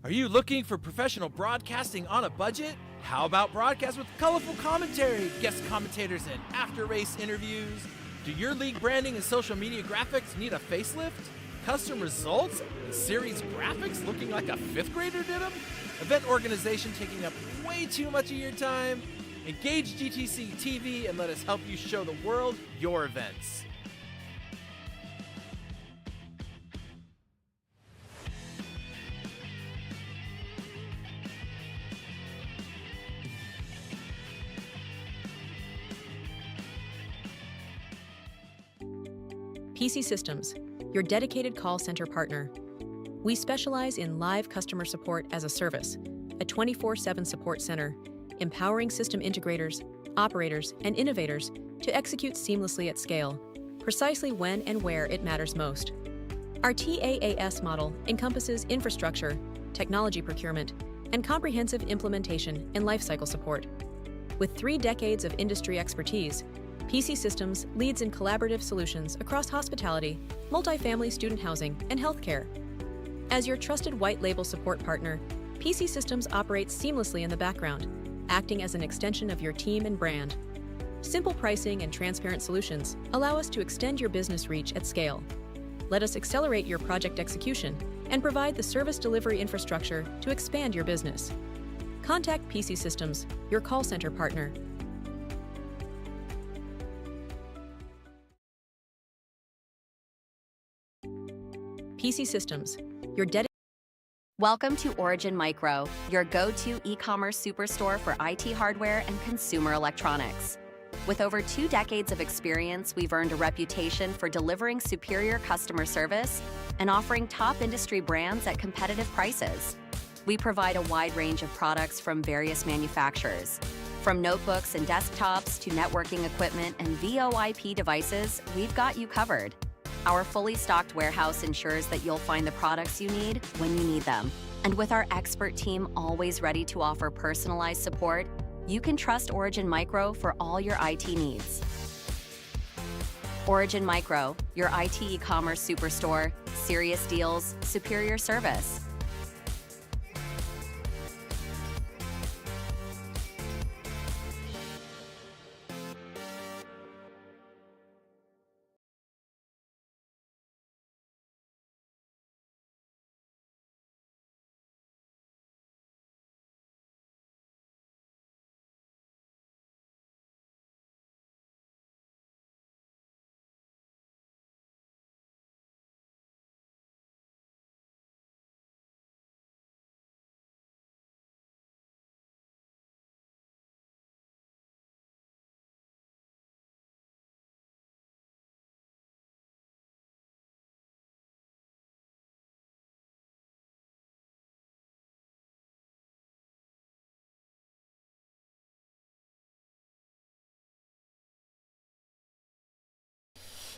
Are you looking for professional broadcasting on a budget? How about broadcast with colorful commentary, guest commentators, and after-race interviews? Do your league branding and social media graphics need a facelift? Custom results and series graphics looking like a fifth grader did them? Event organization taking up way too much of your time? Engage GTC TV and let us help you show the world your events. PC Systems, your dedicated call center partner. We specialize in live customer support as a service, a 24/7 support center, empowering system integrators, operators, and innovators to execute seamlessly at scale, precisely when and where it matters most. Our TaaS model encompasses infrastructure, technology procurement, and comprehensive implementation and lifecycle support. With 3 decades of industry expertise, PC Systems leads in collaborative solutions across hospitality, multifamily student housing, and healthcare. As your trusted white label support partner, PC Systems operates seamlessly in the background, acting as an extension of your team and brand. Simple pricing and transparent solutions allow us to extend your business reach at scale. Let us accelerate your project execution and provide the service delivery infrastructure to expand your business. Contact PC Systems, your call center partner. PC Systems, your dedicated. Welcome to Origin Micro, your go-to e-commerce superstore for IT hardware and consumer electronics. With over 2 decades of experience, we've earned a reputation for delivering superior customer service and offering top industry brands at competitive prices. We provide a wide range of products from various manufacturers. From notebooks and desktops to networking equipment and VoIP devices, we've got you covered. Our fully stocked warehouse ensures that you'll find the products you need when you need them. And with our expert team always ready to offer personalized support, you can trust Origin Micro for all your IT needs. Origin Micro, your IT e-commerce superstore, serious deals, superior service.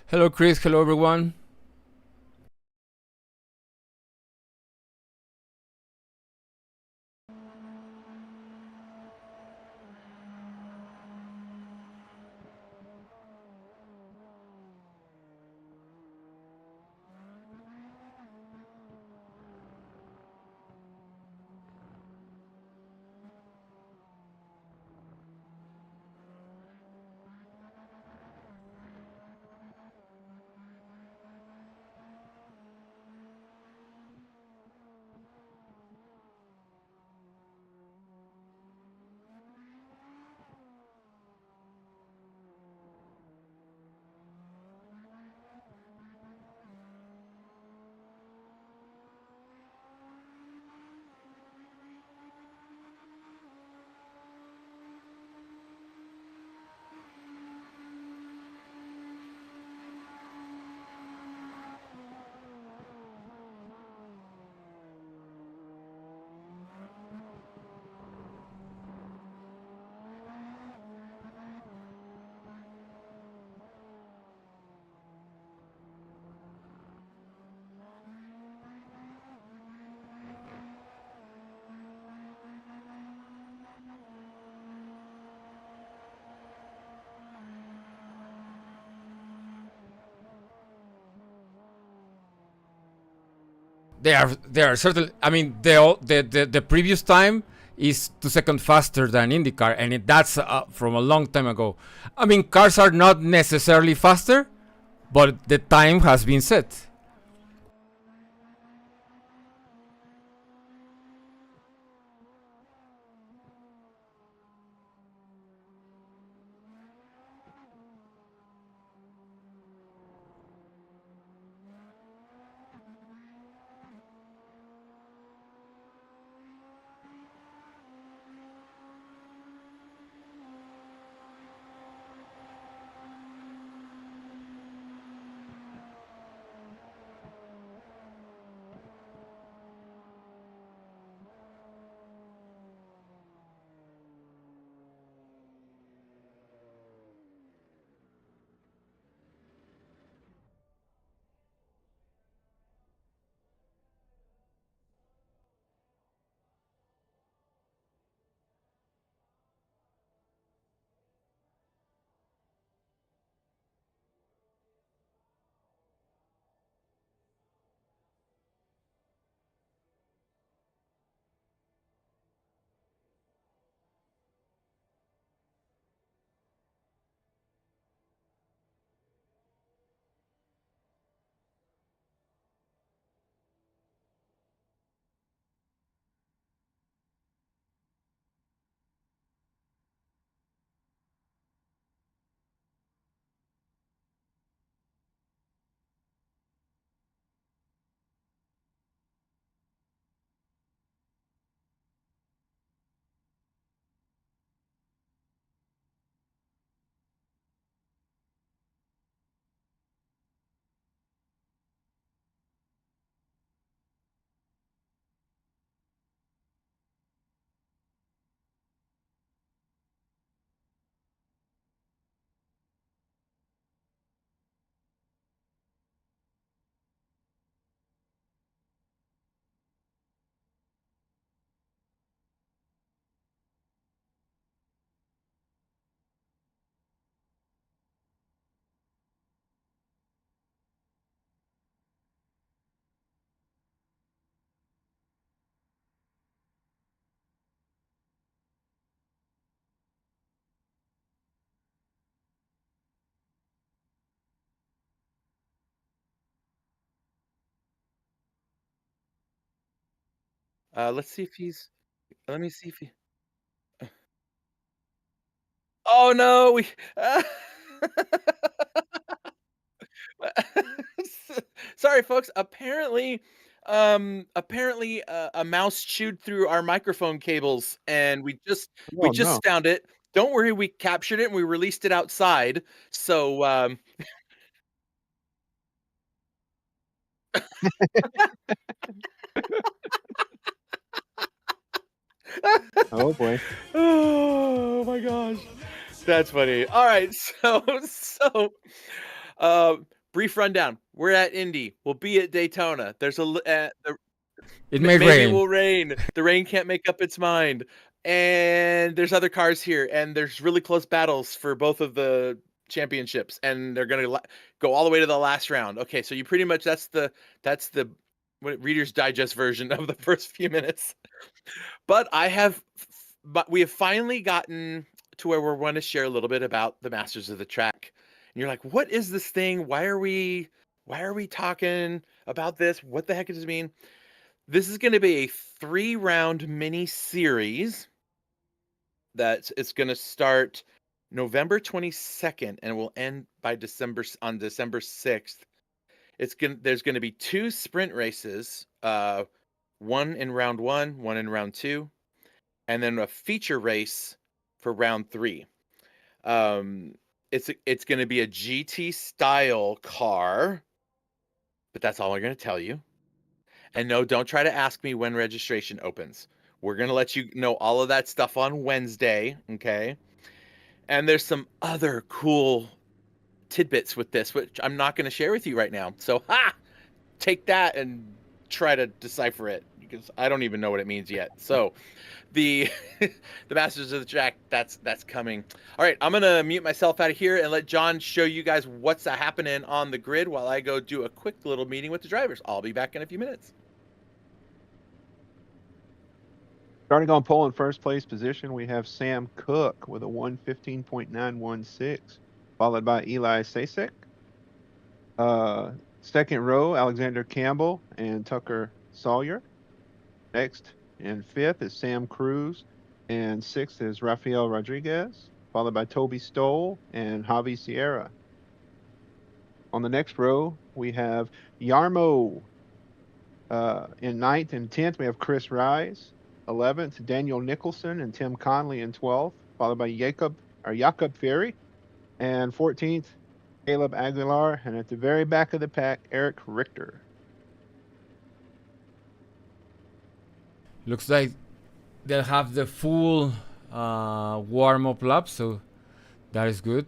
Hello, Chris. Hello, everyone. They are certainly. I mean, the previous time is 2 seconds faster than IndyCar, and that's from a long time ago. I mean, cars are not necessarily faster, but the time has been set. Let's see if he's. Let me see if he. Oh no, we. Sorry, folks. Apparently, a mouse chewed through our microphone cables, and we Oh just no. found it. Don't worry, we captured it and we released it outside. So, Oh boy. oh my gosh, that's funny. All right, uh, brief rundown. We're at Indy. We'll be at Daytona. There's It may maybe it rain. will rain. The rain can't make up its mind. And there's other cars here, and there's really close battles for both of the championships, and they're gonna go all the way to the last round. Okay, so you pretty much that's the Reader's Digest version of the first few minutes. But we have finally gotten to where we want to share a little bit about the Masters of the Track. And you're like, what is this thing? Why are we talking about this? What the heck does it mean? This is going to be a 3-round mini series that it's going to start November 22nd and will end by December 6th. There's going to be 2 sprint races, one in round 1, one in round 2, and then a feature race for round 3. It's going to be a GT style car, but that's all I'm going to tell you. And no, don't try to ask me when registration opens. We're going to let you know all of that stuff on Wednesday, okay? And there's some other cool tidbits with this, which I'm not going to share with you right now. So, take that and try to decipher it, because I don't even know what it means yet. So, the the Masters of the Track, that's coming. All right, I'm going to mute myself out of here and let John show you guys what's happening on the grid while I go do a quick little meeting with the drivers. I'll be back in a few minutes. Starting on pole in first place position, we have Sam Cook with a 1:15.916, followed by Eli Sasek. Second row, Alexander Campbell and Tucker Sawyer. Next and fifth is Sam Cruz, and sixth is Rafael Rodriguez, followed by Toby Stoll and Javi Sierra. On the next row, we have Yarmo. In ninth and 10th, we have Chris Rise. 11th, Daniel Nicholson and Tim Conley in 12th, followed by Jakob Ferry. And 14th, Caleb Aguilar. And at the very back of the pack, Eric Richter. Looks like they'll have the full warm-up lap, so that is good.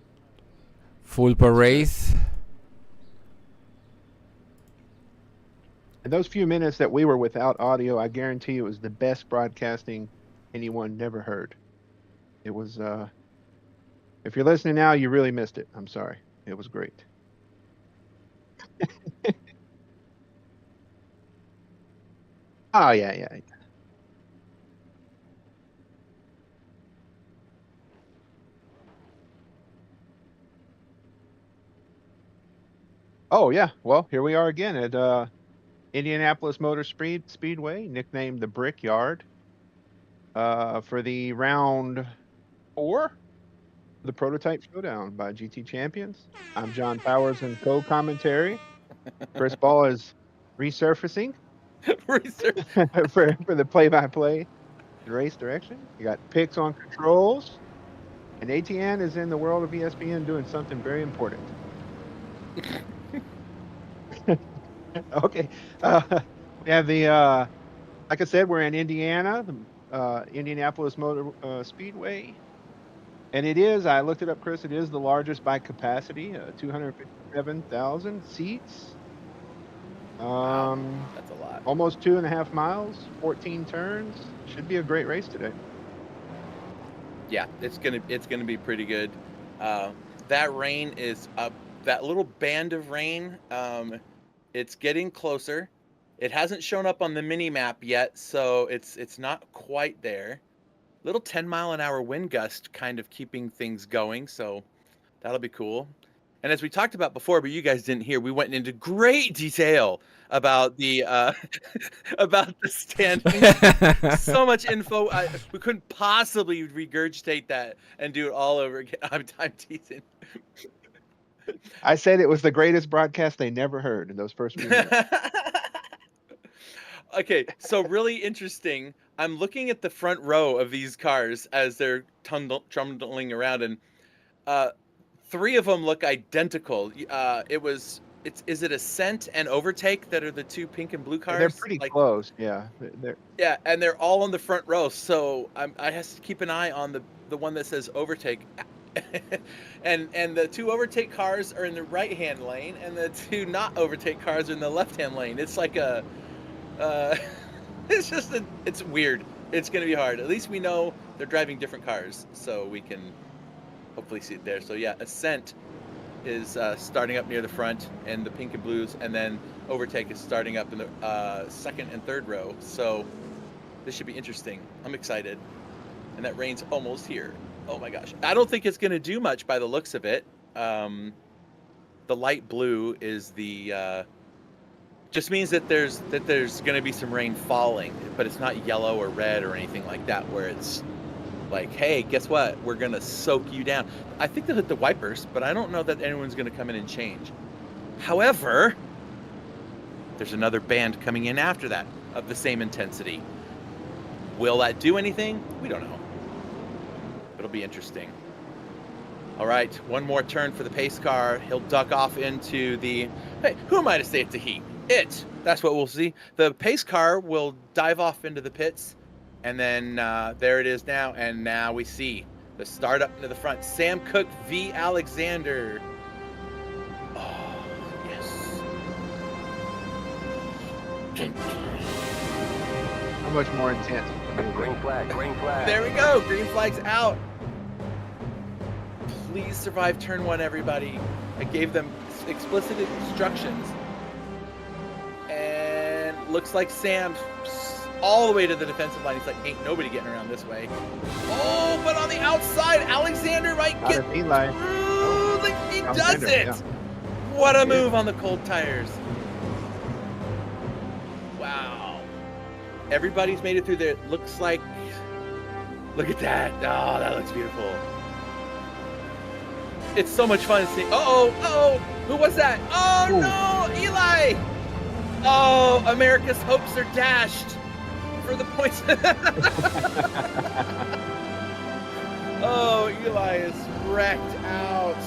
Full parade. In those few minutes that we were without audio, I guarantee it was the best broadcasting anyone never heard. It was, if you're listening now, you really missed it. I'm sorry. It was great. Oh, yeah. Oh, yeah. Well, here we are again at Indianapolis Motor Speedway, nicknamed the Brickyard, for the round 4 of the Prototype Showdown by GT Champions. I'm John Powers in co-commentary. Chris Ball is resurfacing for the play-by-play race direction. You got picks on controls, and ATN is in the world of ESPN doing something very important. Okay. We have the, like I said, we're in Indiana, the Indianapolis Motor Speedway. And it is, I looked it up, Chris, it is the largest by capacity, 257,000 seats. Wow, that's a lot. Almost 2.5 miles, 14 turns. Should be a great race today. Yeah, it's gonna be pretty good. That rain is that little band of rain. It's getting closer. It hasn't shown up on the mini map yet, so it's not quite there. Little 10-mile-an-hour wind gust kind of keeping things going, so that'll be cool. And as we talked about before, but you guys didn't hear, we went into great detail about the about the standings. So much info. We couldn't possibly regurgitate that and do it all over again. I'm teasing. I said it was the greatest broadcast they never heard in those first few minutes. Okay, so really interesting. I'm looking at the front row of these cars as they're trundling around, and 3 of them look identical. Is it Ascent and Overtake that are the 2 pink and blue cars? They're pretty close, yeah. Yeah, and they're all on the front row, so I have to keep an eye on the one that says Overtake. and the 2 overtake cars are in the right-hand lane, and the 2 not overtake cars are in the left-hand lane. It's like a it's weird. It's gonna be hard. At least we know they're driving different cars, so we can hopefully see it there. So yeah, Ascent is starting up near the front and the pink and blues, and then Overtake is starting up in the second and third row. So this should be interesting. I'm excited. And that rain's almost here. Oh my gosh. I don't think it's going to do much by the looks of it. The light blue is the just means that there's going to be some rain falling, but it's not yellow or red or anything like that where it's like, hey, guess what? We're going to soak you down. I think they'll hit the wipers, but I don't know that anyone's going to come in and change. However, there's another band coming in after that of the same intensity. Will that do anything? We don't know. It'll be interesting. All right, one more turn for the pace car. He'll duck off into the... Hey, who am I to say it's a he? It. That's what we'll see. The pace car will dive off into the pits, and then there it is now. And now we see the start up into the front. Sam Cook v. Alexander. Oh, yes. How much more intense? Green flag, green flag. There we go. Green flag's out. Please survive turn 1, everybody. I gave them explicit instructions. And looks like Sam all the way to the defensive line. He's like, ain't nobody getting around this way. Oh, but on the outside, Alexander might Out get of Eli. through. Like, he does Alexander, it. yeah. What a move on the cold tires. Wow. Everybody's made it through there. It looks like, look at that. Oh, that looks beautiful. It's so much fun to see. Uh-oh, who was that? Oh, no, Eli. Oh, America's hopes are dashed for the points. Oh, Eli is wrecked out.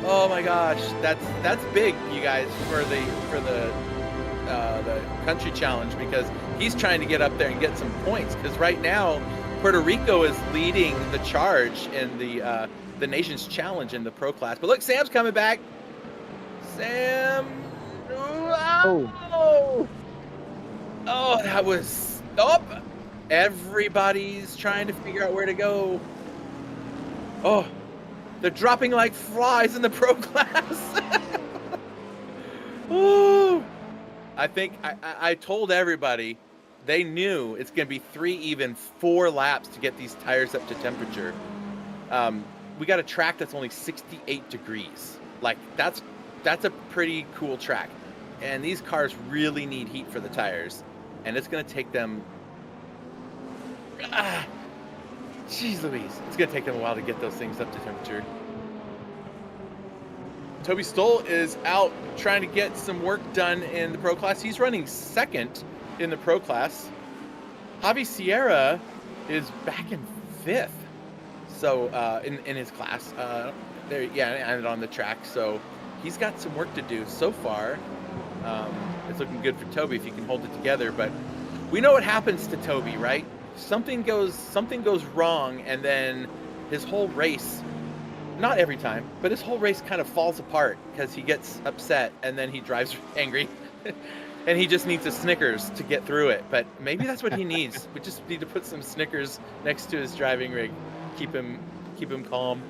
Oh my gosh, that's big, you guys, for the country challenge, because he's trying to get up there and get some points. Because right now, Puerto Rico is leading the charge in the nation's challenge in the pro class. But look, Sam's coming back. Sam. Oh, that was everybody's trying to figure out where to go. Oh, they're dropping like flies in the pro class. Ooh. I think I told everybody, they knew it's going to be 3, even 4 laps to get these tires up to temperature. We got a track that's only 68 degrees. Like, that's a pretty cool track. And these cars really need heat for the tires. And it's going to take them... Jeez Louise. It's going to take them a while to get those things up to temperature. Toby Stoll is out trying to get some work done in the pro class. He's running 2nd in the pro class. Javi Sierra is back in 5th. So, in his class. And on the track. So, he's got some work to do so far. It's looking good for Toby if he can hold it together, but we know what happens to Toby, right? Something goes wrong, and then his whole race, not every time, but his whole race kind of falls apart because he gets upset and then he drives angry and he just needs a Snickers to get through it. But maybe that's what he needs. We just need to put some Snickers next to his driving rig, keep him calm.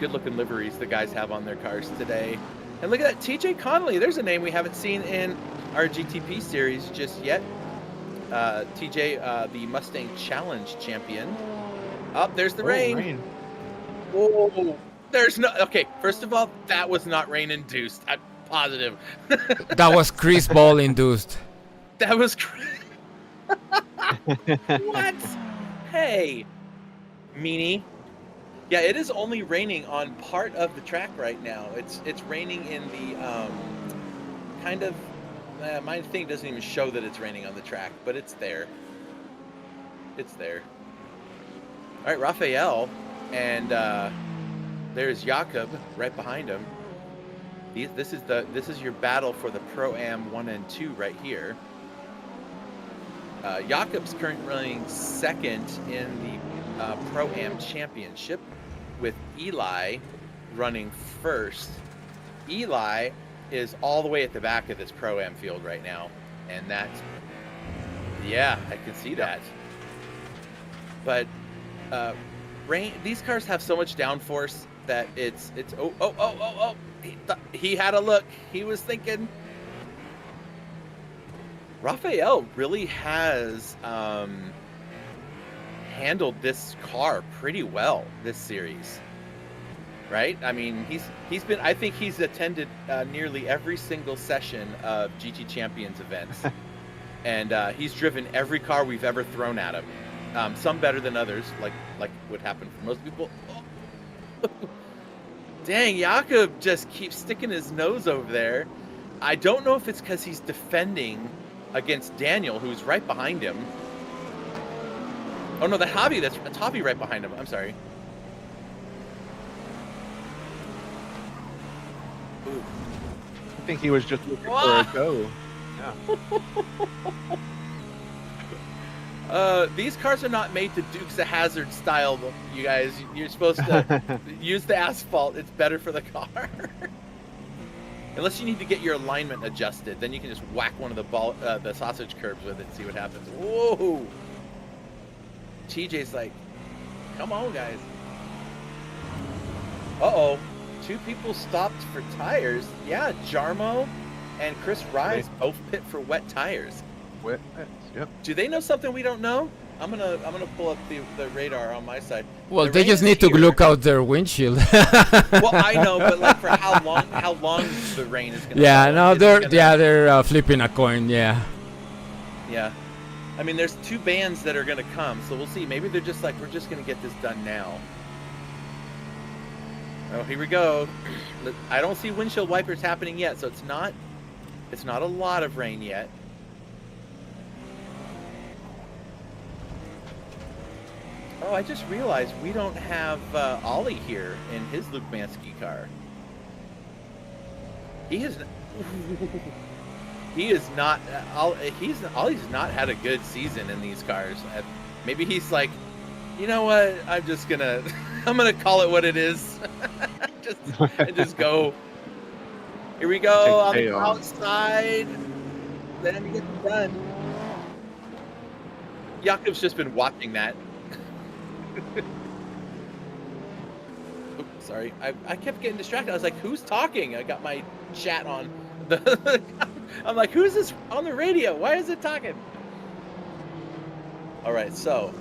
Good looking liveries the guys have on their cars today. And look at that, TJ Connolly. There's a name we haven't seen in our GTP series just yet. TJ, the Mustang Challenge champion. Oh, there's the rain. Whoa, there's no... Okay, first of all, that was not rain induced. I'm positive. That was Chris Ball induced. That was... What? Hey, meanie. Yeah, it is only raining on part of the track right now. It's raining in the kind of... my thing doesn't even show that it's raining on the track, but it's there. It's there. All right, Raphael, and there's Jakob right behind him. This is your battle for the Pro-Am 1 and 2 right here. Jakob's currently running 2nd in the Pro-Am Championship, with Eli running 1st. Eli is all the way at the back of this Pro-Am field right now, and that's... Yeah, I can see that. But rain. These cars have so much downforce that it's. Oh! He had a look. He was thinking. Raphael really has handled this car pretty well this series, right? I mean, he's been. I think he's attended nearly every single session of GT Champions events, and he's driven every car we've ever thrown at him. Some better than others, like would happen for most people. Oh. Dang, Jakob just keeps sticking his nose over there. I don't know if it's because he's defending against Daniel, who's right behind him. Oh no, that's Javi right behind him. I'm sorry. Ooh. I think he was just looking for a go. Yeah. These cars are not made to Dukes of Hazzard style, you guys. You're supposed to use the asphalt. It's better for the car. Unless you need to get your alignment adjusted, then you can just whack one of the sausage curbs with it and see what happens. Whoa! TJ's like, come on, guys. Uh-oh. 2 people stopped for tires. Yeah, Jarmo and Chris Rise both pit for wet tires. Wet pits, yep. Do they know something we don't know? I'm gonna pull up the radar on my side. Well, The they rain just is need to here. look out their windshield. Well, I know, but like for how long the rain is gonna Yeah, fall? no, Is it they're gonna- they're flipping a coin. Yeah. Yeah. I mean, there's 2 bands that are gonna come, so we'll see. Maybe they're just like, we're just gonna get this done now. Oh, here we go. I don't see windshield wipers happening yet, so it's not a lot of rain yet. Oh, I just realized we don't have Ollie here in his Luke Mansky car. He's Ollie's not had a good season in these cars. Maybe he's like, you know what? I'm gonna call it what it is. just go. Here we go on the chaos. outside. Then get it done. Jakob's just been watching that. Oops, sorry, I kept getting distracted. I was like, who's talking? I got my chat on. I'm like, who's this on the radio? Why is it talking? All right, so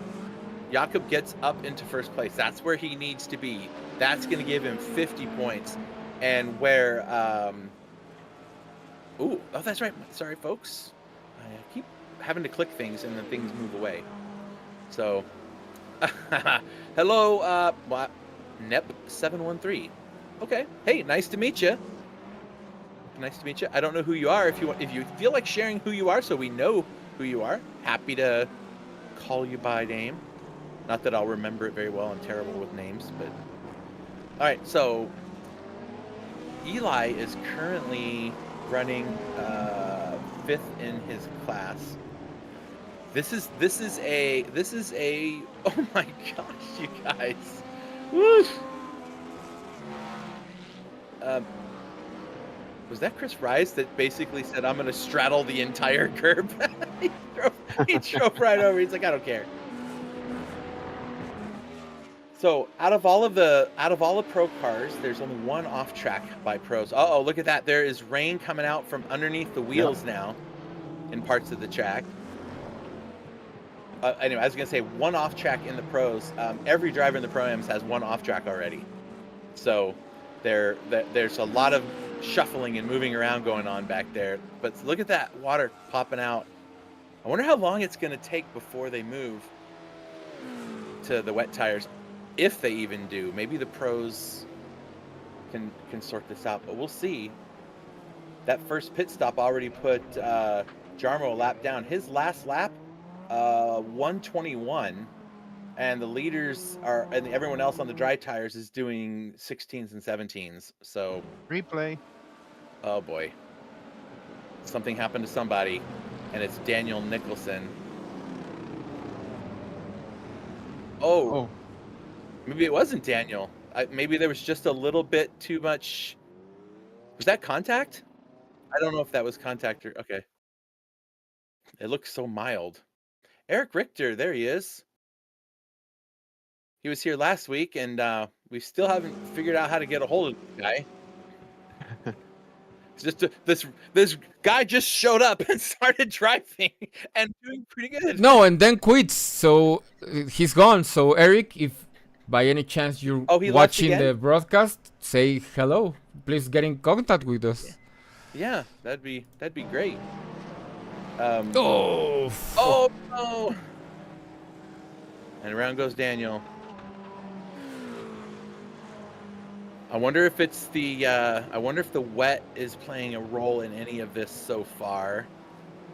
Jakob gets up into first place. That's where he needs to be. That's going to give him 50 points. And where, oh, that's right. Sorry, folks. I keep having to click things and then things move away. So, hello, Nep713. Okay. Hey, nice to meet you. Nice to meet you. I don't know who you are. If you feel like sharing who you are, so we know who you are, happy to call you by name. Not that I'll remember it very well. I'm terrible with names, but all right. So Eli is currently running 5th in his class. This is a oh my gosh, you guys. Woo! Was that Chris Rice that basically said, I'm going to straddle the entire curb? he drove right over. He's like, I don't care. So out of all the pro cars, there's only one off track by pros. Uh-oh, look at that. There is rain coming out from underneath the wheels now in parts of the track. Anyway, I was going to say one off track in the pros. Every driver in the Pro-Ams has one off track already. So there's a lot of shuffling and moving around going on back there. But look at that water popping out. I wonder how long it's going to take before they move to the wet tires, if they even do. Maybe the pros can sort this out, but we'll see. That first pit stop already put Jarmo a lap down. His last lap, 121, and the leaders are, and everyone else on the dry tires is doing 16s and 17s. So Replay. oh boy, something happened to somebody, and it's Daniel Nicholson. Oh. Maybe it wasn't Daniel. Maybe there was just a little bit too much. Was that contact? I don't know if that was contact or okay. It looks so mild. Eric Richter, there he is. He was here last week, and we still haven't figured out how to get a hold of this guy. It's just this guy just showed up and started driving and doing pretty good. No, and then quits. So he's gone. So Eric, if by any chance you're he left watching again? the broadcast, say hello. Please get in contact with us. Yeah, that'd be great. Oh. Oh no! And around goes Daniel. I wonder if it's the wet is playing a role in any of this so far.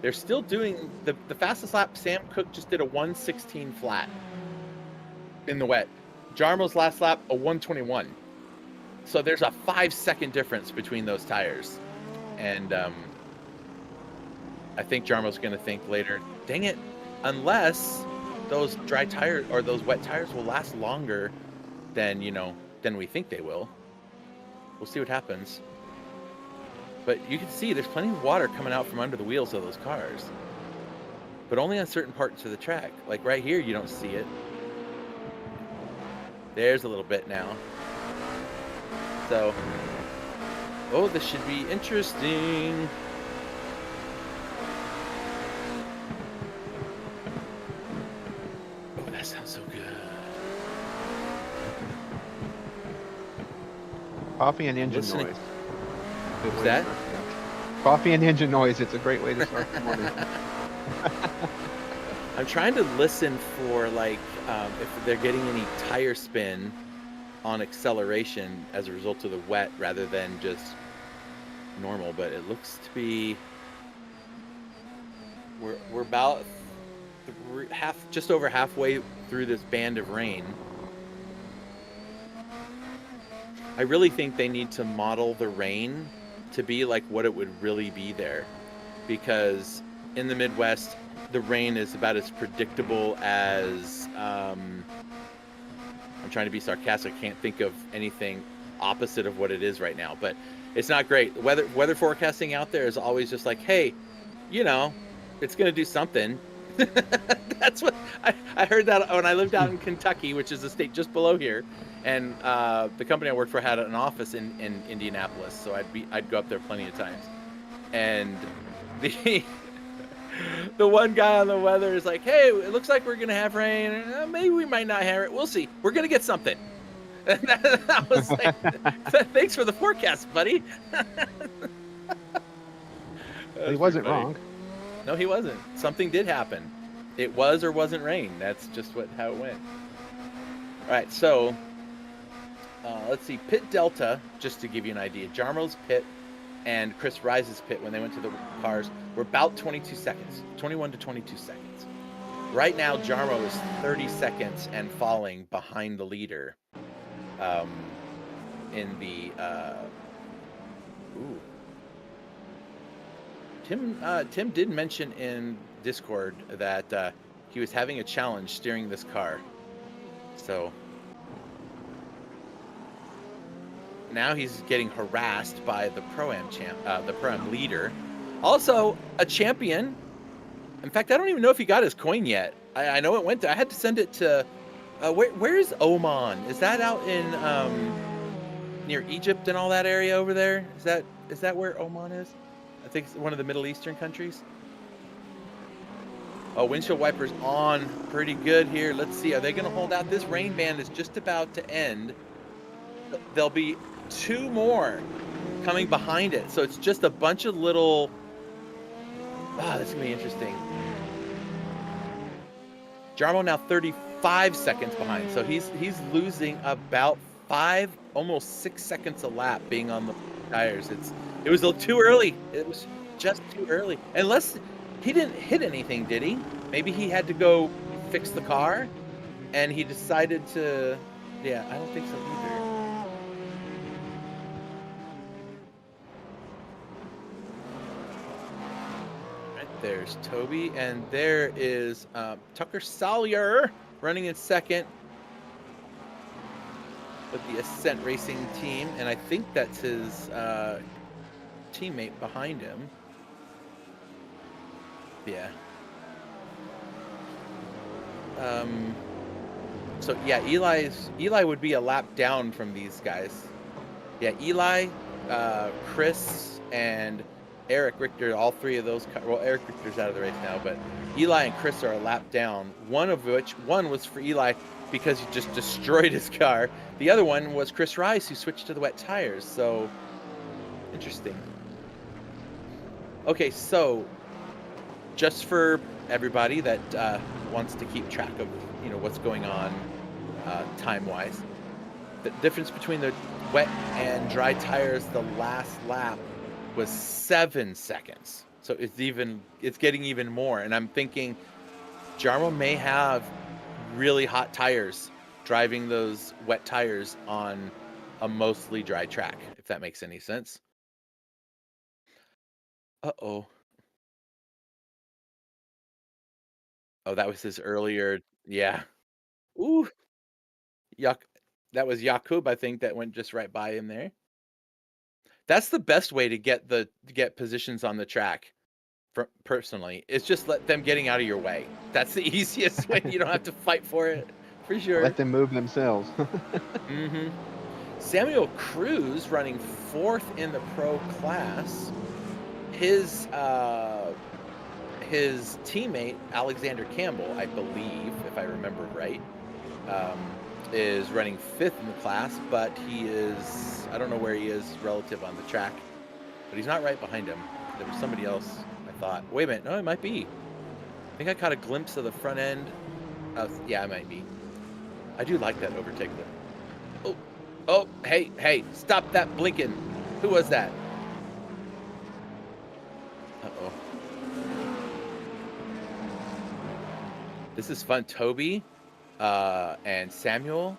They're still doing the fastest lap. Sam Cook just did a 1:16 flat in the wet. Jarmo's last lap a 1:21. So there's a 5-second difference between those tires, and I think Jarmo's going to think later, dang it, unless those dry tires or those wet tires will last longer than we think they will. We'll see what happens. But you can see there's plenty of water coming out from under the wheels of those cars. But only on certain parts of the track. Like right here, you don't see it. There's a little bit now. So, oh, this should be interesting. sounds so good. Coffee and engine Listening- noise. What's Good way to that? start the day. Coffee and engine noise. It's a great way to start the morning. I'm trying to listen for like if they're getting any tire spin on acceleration as a result of the wet rather than just normal, but it looks to be we're about just over halfway through this band of rain. I really think they need to model the rain to be like what it would really be there, because in the Midwest the rain is about as predictable as I'm trying to be sarcastic. I can't think of anything opposite of what it is right now, but it's not great. Weather forecasting out there is always just like, hey, you know, it's going to do something. That's what I heard that when I lived out in Kentucky, which is the state just below here, and the company I worked for had an office in Indianapolis, so I'd go up there plenty of times, and the one guy on the weather is like, hey, it looks like we're gonna have rain. Maybe we might not have it. We'll see. We're gonna get something. And that was like, thanks for the forecast, buddy. He wasn't funny. wrong. No, he wasn't. Something did happen. It was or wasn't rain. That's just how it went. All right, so let's see. Pit Delta, just to give you an idea, Jarmo's pit and Chris Rice's pit when they went to the cars were about 22 seconds, 21 to 22 seconds. Right now, Jarmo is 30 seconds and falling behind the leader in the... Tim did mention in Discord that he was having a challenge steering this car. So now he's getting harassed by the Pro-Am leader. Also a champion. In fact, I don't even know if he got his coin yet. I know it went to, I had to send it to where is Oman? Is that out in near Egypt and all that area over there? Is that where Oman is? I think it's one of the Middle Eastern countries. Oh, windshield wipers on pretty good here. Let's see. Are they going to hold out? This rain band is just about to end. There'll be two more coming behind it. So it's just a bunch of little... Wow, this is going to be interesting. Jarmo now 35 seconds behind. So he's losing about 5, almost 6 seconds a lap being on the tires. It was a little too early. It was just too early. Unless he didn't hit anything, did he? Maybe he had to go fix the car, and he decided to... Yeah, I don't think so either. Right, there's Toby, and there is Tucker Sawyer running in second with the Ascent Racing team, and I think that's his teammate behind him. Yeah. So yeah, Eli would be a lap down from these guys. Yeah, Eli, Chris, and Eric Richter, all three of those. Well, Eric Richter's out of the race now, but Eli and Chris are a lap down. One was for Eli because he just destroyed his car. The other one was Chris Rice, who switched to the wet tires. So interesting. Okay, so just for everybody that wants to keep track of, what's going on time-wise, the difference between the wet and dry tires the last lap was 7 seconds. So it's getting even more. And I'm thinking Jarmo may have really hot tires driving those wet tires on a mostly dry track, if that makes any sense. Uh-oh. Oh, that was his earlier. Yeah. Ooh. That was Jakub, I think, that went just right by him there. That's the best way to get positions on the track. Personally, it's just let them getting out of your way. That's the easiest way. You don't have to fight for it, for sure. Let them move themselves. Mm-hmm. Samuel Cruz running 4th in the pro class. His his teammate, Alexander Campbell, I believe, if I remember right, is running 5th in the class, but he is, I don't know where he is relative on the track, but he's not right behind him. There was somebody else, I thought. Wait a minute, no, it might be. I think I caught a glimpse of the front end. Yeah, it might be. I do like that overtake though. Oh, hey, stop that blinking. Who was that? Uh-oh. This is fun. Toby and Samuel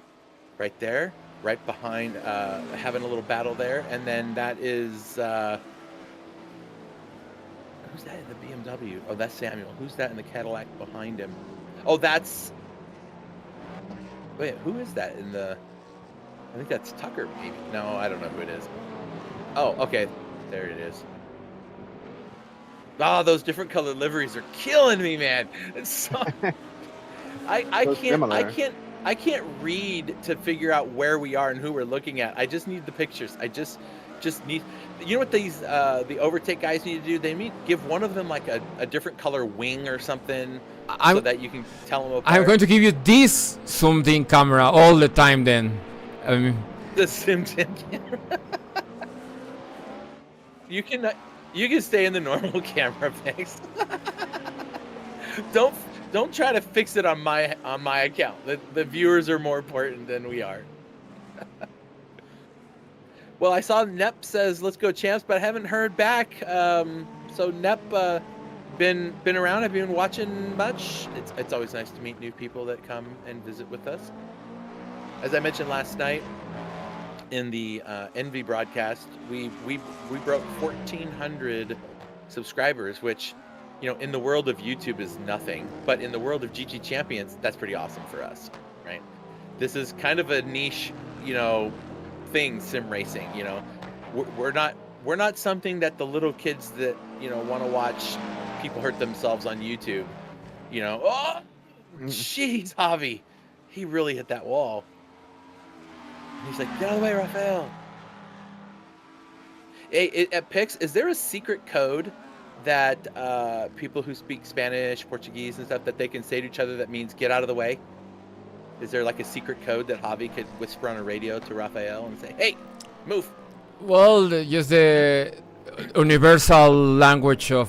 right there, right behind, having a little battle there. And then that is, who's that in the BMW? Oh, that's Samuel. Who's that in the Cadillac behind him? Oh, that's, wait, who is that in the, I think that's Tucker, maybe. No, I don't know who it is. Oh, okay. There it is. Oh, those different colored liveries are killing me, man. It's so I can't read to figure out where we are and who we're looking at. I just need the pictures. I just need, you know what these the overtake guys need to do? They need to give one of them like a different color wing or something so that you can tell them apart. I'm going to give you this zoomed in camera all the time then. The zoomed in camera. You can stay in the normal camera, thanks. Don't try to fix it on my account. The viewers are more important than we are. Well, I saw Nep says let's go champs, but I haven't heard back. So Nep been around. Have you been watching much? It's always nice to meet new people that come and visit with us. As I mentioned last night in the Envy broadcast, we broke 1,400 subscribers, which, you know, in the world of YouTube is nothing, but in the world of GT Champions, that's pretty awesome for us, right? This is kind of a niche, you know, thing, sim racing. You know, we're not something that the little kids that, you know, want to watch people hurt themselves on YouTube. You know, oh, jeez, Javi, he really hit that wall. He's like, get out of the way, Rafael. Hey, at Pix, is there a secret code that people who speak Spanish, Portuguese, and stuff that they can say to each other that means get out of the way? Is there like a secret code that Javi could whisper on a radio to Rafael and say, hey, move? Well, just the universal language of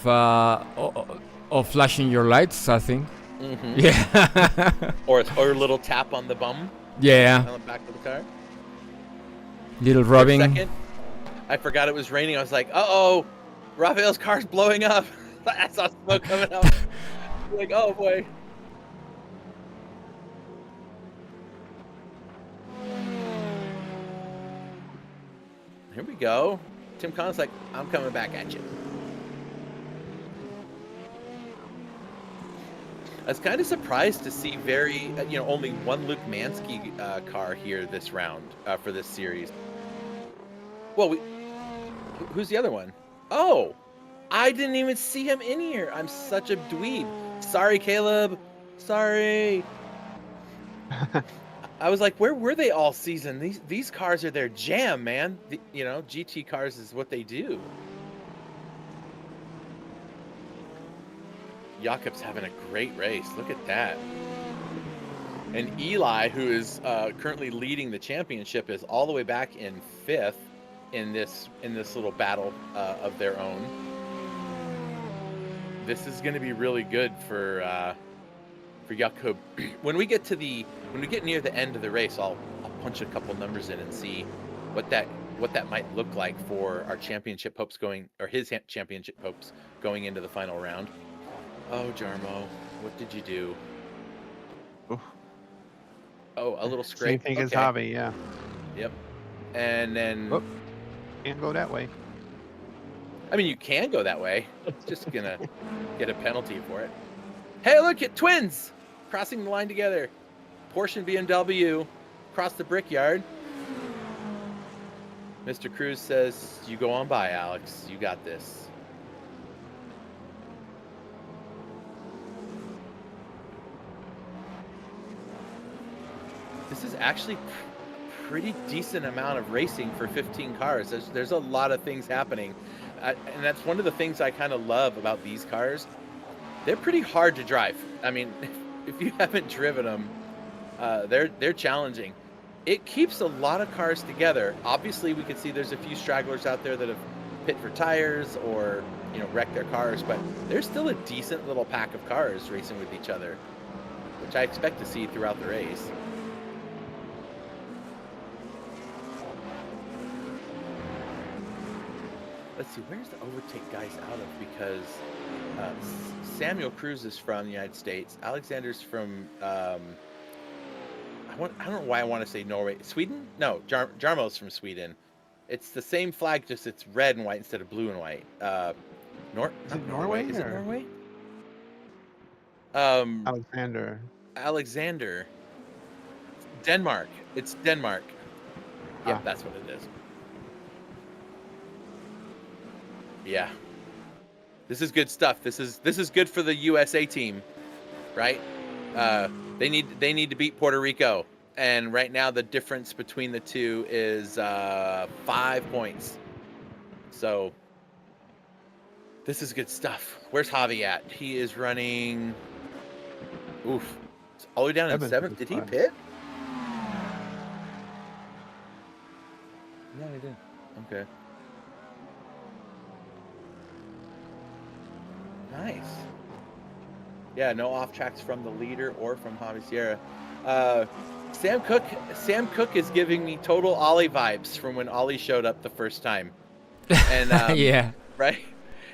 flashing your lights, I think. Mm-hmm. Yeah. or a little tap on the bum. Yeah. On the back of the car. Little rubbing. For a second, I forgot it was raining. I was like, uh-oh, Rafael's car's blowing up. I saw smoke coming up. Like, oh boy. Here we go. Tim Khan's like, I'm coming back at you. I was kind of surprised to see only one Luke Mansky car here this round for this series. Well, who's the other one? Oh, I didn't even see him in here. I'm such a dweeb. Sorry, Caleb. Sorry. I was like, where were they all season? These cars are their jam, man. GT cars is what they do. Jakob's having a great race. Look at that. And Eli, who is currently leading the championship, is all the way back in 5th in this little battle of their own. This is going to be really good for Jakob. When we get near the end of the race, I'll punch a couple numbers in and see what that might look like for our championship hopes his championship hopes going into the final round. Oh, Jarmo, what did you do? Oh, a little scrape. Same thing as Javi, yeah. Yep. And then... Can't go that way. I mean, you can go that way. It's just gonna get a penalty for it. Hey, look at twins! Crossing the line together. Porsche and BMW across the Brickyard. Mr. Cruz says, you go on by, Alex. You got this. This is actually pretty decent amount of racing for 15 cars. There's a lot of things happening. And that's one of the things I kind of love about these cars they're pretty hard to drive. I mean, if you haven't driven them, they're challenging. It keeps a lot of cars together. Obviously, we can see there's a few stragglers out there that have pit for tires or wrecked their cars, but there's still a decent little pack of cars racing with each other, which I expect to see throughout the race. Let's see, where's the overtake guys out of? Because Samuel Cruz is from the United States. Alexander's from, I don't know why I want to say Norway. Sweden? No, Jarmo's from Sweden. It's the same flag, just it's red and white instead of blue and white. Is it Norway? Is it Norway? Alexander. Denmark. It's Denmark. Yeah, that's what it is. Yeah. This is good stuff. This is good for the USA team, right? They need to beat Puerto Rico, and right now the difference between the two is 5 points. So this is good stuff. Where's Javi at? He is running. Oof, it's all the way down in 7th. Did he pit? Yeah, he did. Okay. Nice. Yeah, no off tracks from the leader or from Javi Sierra. Sam Cook is giving me total Ollie vibes from when Ollie showed up the first time. And yeah. Right?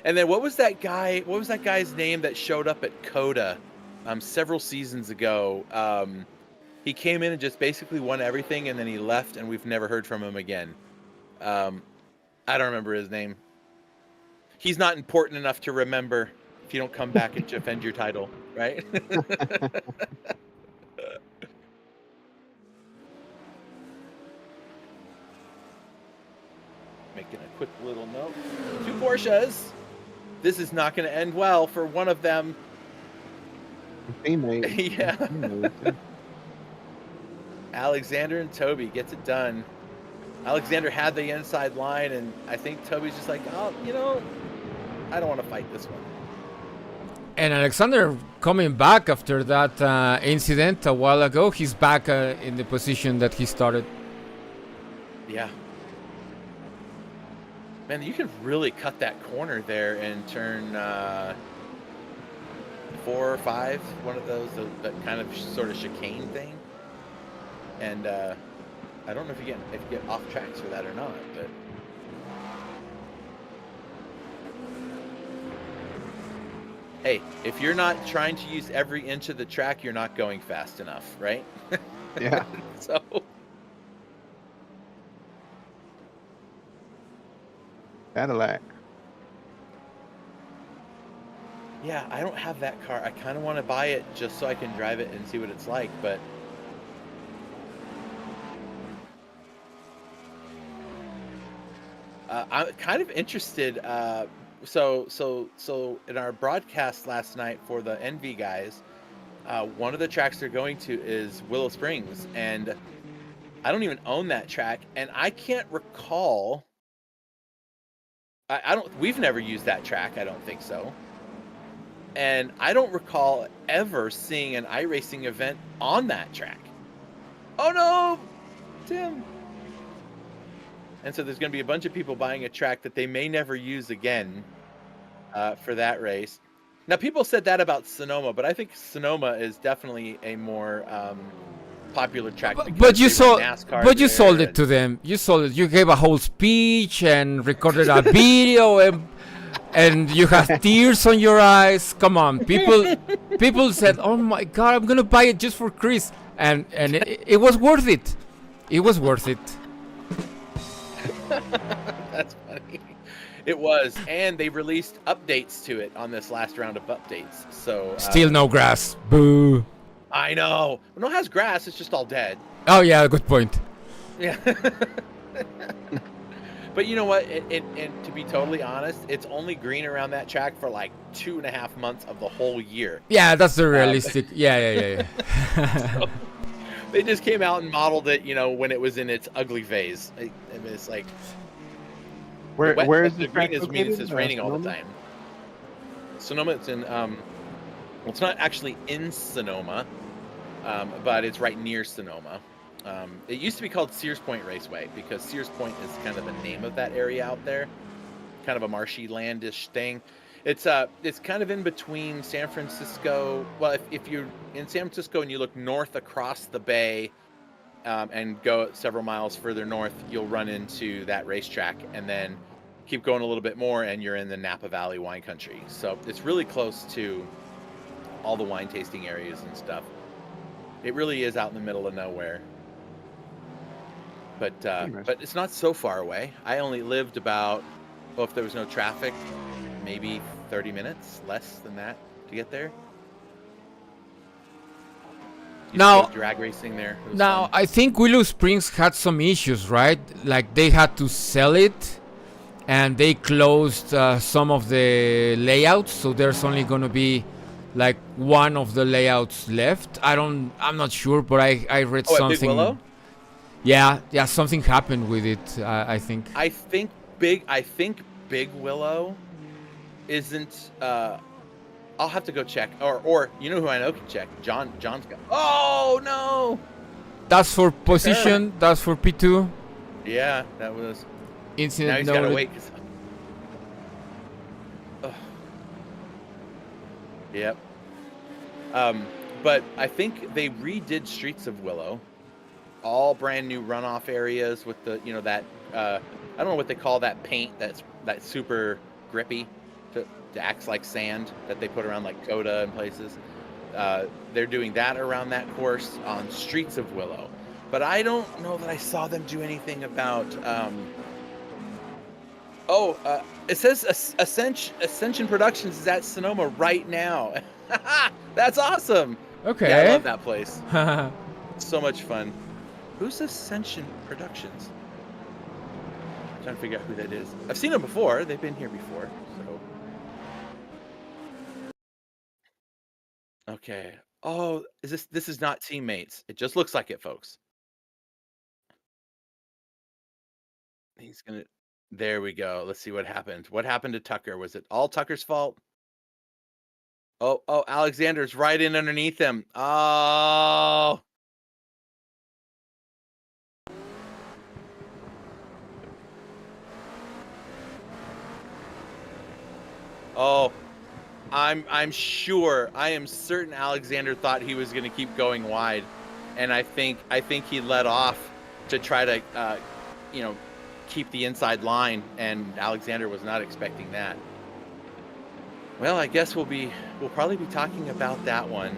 And then what was that guy's name that showed up at Coda several seasons ago? He came in and just basically won everything, and then he left, and we've never heard from him again. I don't remember his name. He's not important enough to remember if you don't come back and defend your title, right? Making a quick little note. 2 Porsches. This is not going to end well for one of them. Teammate. Yeah. Alexander and Toby gets it done. Alexander had the inside line, and I think Toby's just like, oh, I don't want to fight this one. And Alexander coming back after that incident a while ago, he's back in the position that he started. Yeah. Man, you can really cut that corner there and turn 4 or 5, one of those, that kind of sort of chicane thing. And I don't know if you get off tracks for that or not, but hey, if you're not trying to use every inch of the track, you're not going fast enough, right? Yeah. So Cadillac. yeah, I don't have that car. I kind of want to buy it just so I can drive it and see what it's like, but I'm kind of interested. So in our broadcast last night for the NV guys, one of the tracks they're going to is Willow Springs, and I don't even own that track, and I can't recall. We've never used that track. I don't think so. And I don't recall ever seeing an iRacing event on that track. Oh no, Tim. And so there's going to be a bunch of people buying a track that they may never use again for that race. Now, people said that about Sonoma, but I think Sonoma is definitely a more popular track. But you sold it to them. You sold it. You gave a whole speech and recorded a video, and you have tears on your eyes. Come on, people said, "Oh my God, I'm gonna buy it just for Chris," and it was worth it. It was worth it. That's funny. It was, and they released updates to it on this last round of updates. So still no grass. Boo. I know. No, it has grass. It's just all dead. Oh yeah, good point. Yeah. But you know what? And to be totally honest, it's only green around that track for like 2.5 months of the whole year. Yeah, that's the realistic. Yeah. So, they just came out and modeled it, when it was in its ugly phase. I mean, it's like Where is the the green track is means it's located? raining all the Sonoma? time. Sonoma, it's in Well, it's not actually in Sonoma, but it's right near Sonoma. It used to be called Sears Point Raceway because Sears Point is kind of the name of that area out there, kind of a marshy landish thing. It's kind of in between San Francisco. Well, if you're in San Francisco and you look north across the bay and go several miles further north, you'll run into that racetrack, and then keep going a little bit more and you're in the Napa Valley wine country. So it's really close to all the wine tasting areas and stuff. It really is out in the middle of nowhere. But it's not so far away. I only lived about, if there was no traffic, maybe 30 minutes, less than that to get there. Now, drag racing there. Now, I think Willow Springs had some issues, right? Like they had to sell it, and they closed some of the layouts, so there's only going to be like one of the layouts left. I'm not sure, but I read something. At Big Willow? Yeah, something happened with it. I think. I think Big Willow isn't. I'll have to go check, or you know who I know can check. John's got. Oh no! That's for position. That's for P2. Yeah, that was. Incident. Now he's gotta wait. Yep. But I think they redid Streets of Willow, all brand new runoff areas with the that I don't know what they call that paint that's super grippy to acts like sand that they put around like Coda and places. They're doing that around that course on Streets of Willow, but I don't know that I saw them do anything about. It says Ascension Productions is at Sonoma right now. That's awesome. Okay. Yeah, I love that place. So much fun. Who's Ascension Productions? I'm trying to figure out who that is. I've seen them before. They've been here before. So. Okay. Oh, this is not Teammates. It just looks like it, folks. He's gonna. There we go. Let's see what happened. What happened to Tucker? Was it all Tucker's fault? Oh, Alexander's right in underneath him. Oh. Oh. I'm sure. I am certain Alexander thought he was going to keep going wide, and I think he let off to try to keep the inside line, and Alexander was not expecting that. Well, I guess we'll probably be talking about that one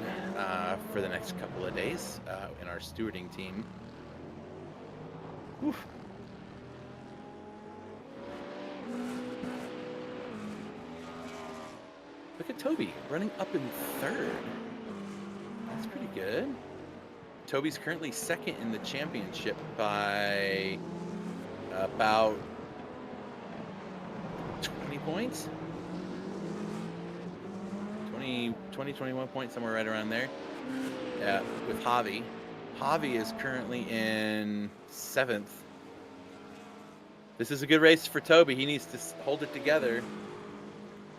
for the next couple of days in our stewarding team. Whew. Look at Toby running up in third. That's pretty good. Toby's currently second in the championship by about 20 points. 20, 21 points, somewhere right around there. Yeah, with Javi. Javi is currently in 7th. This is a good race for Toby. He needs to hold it together.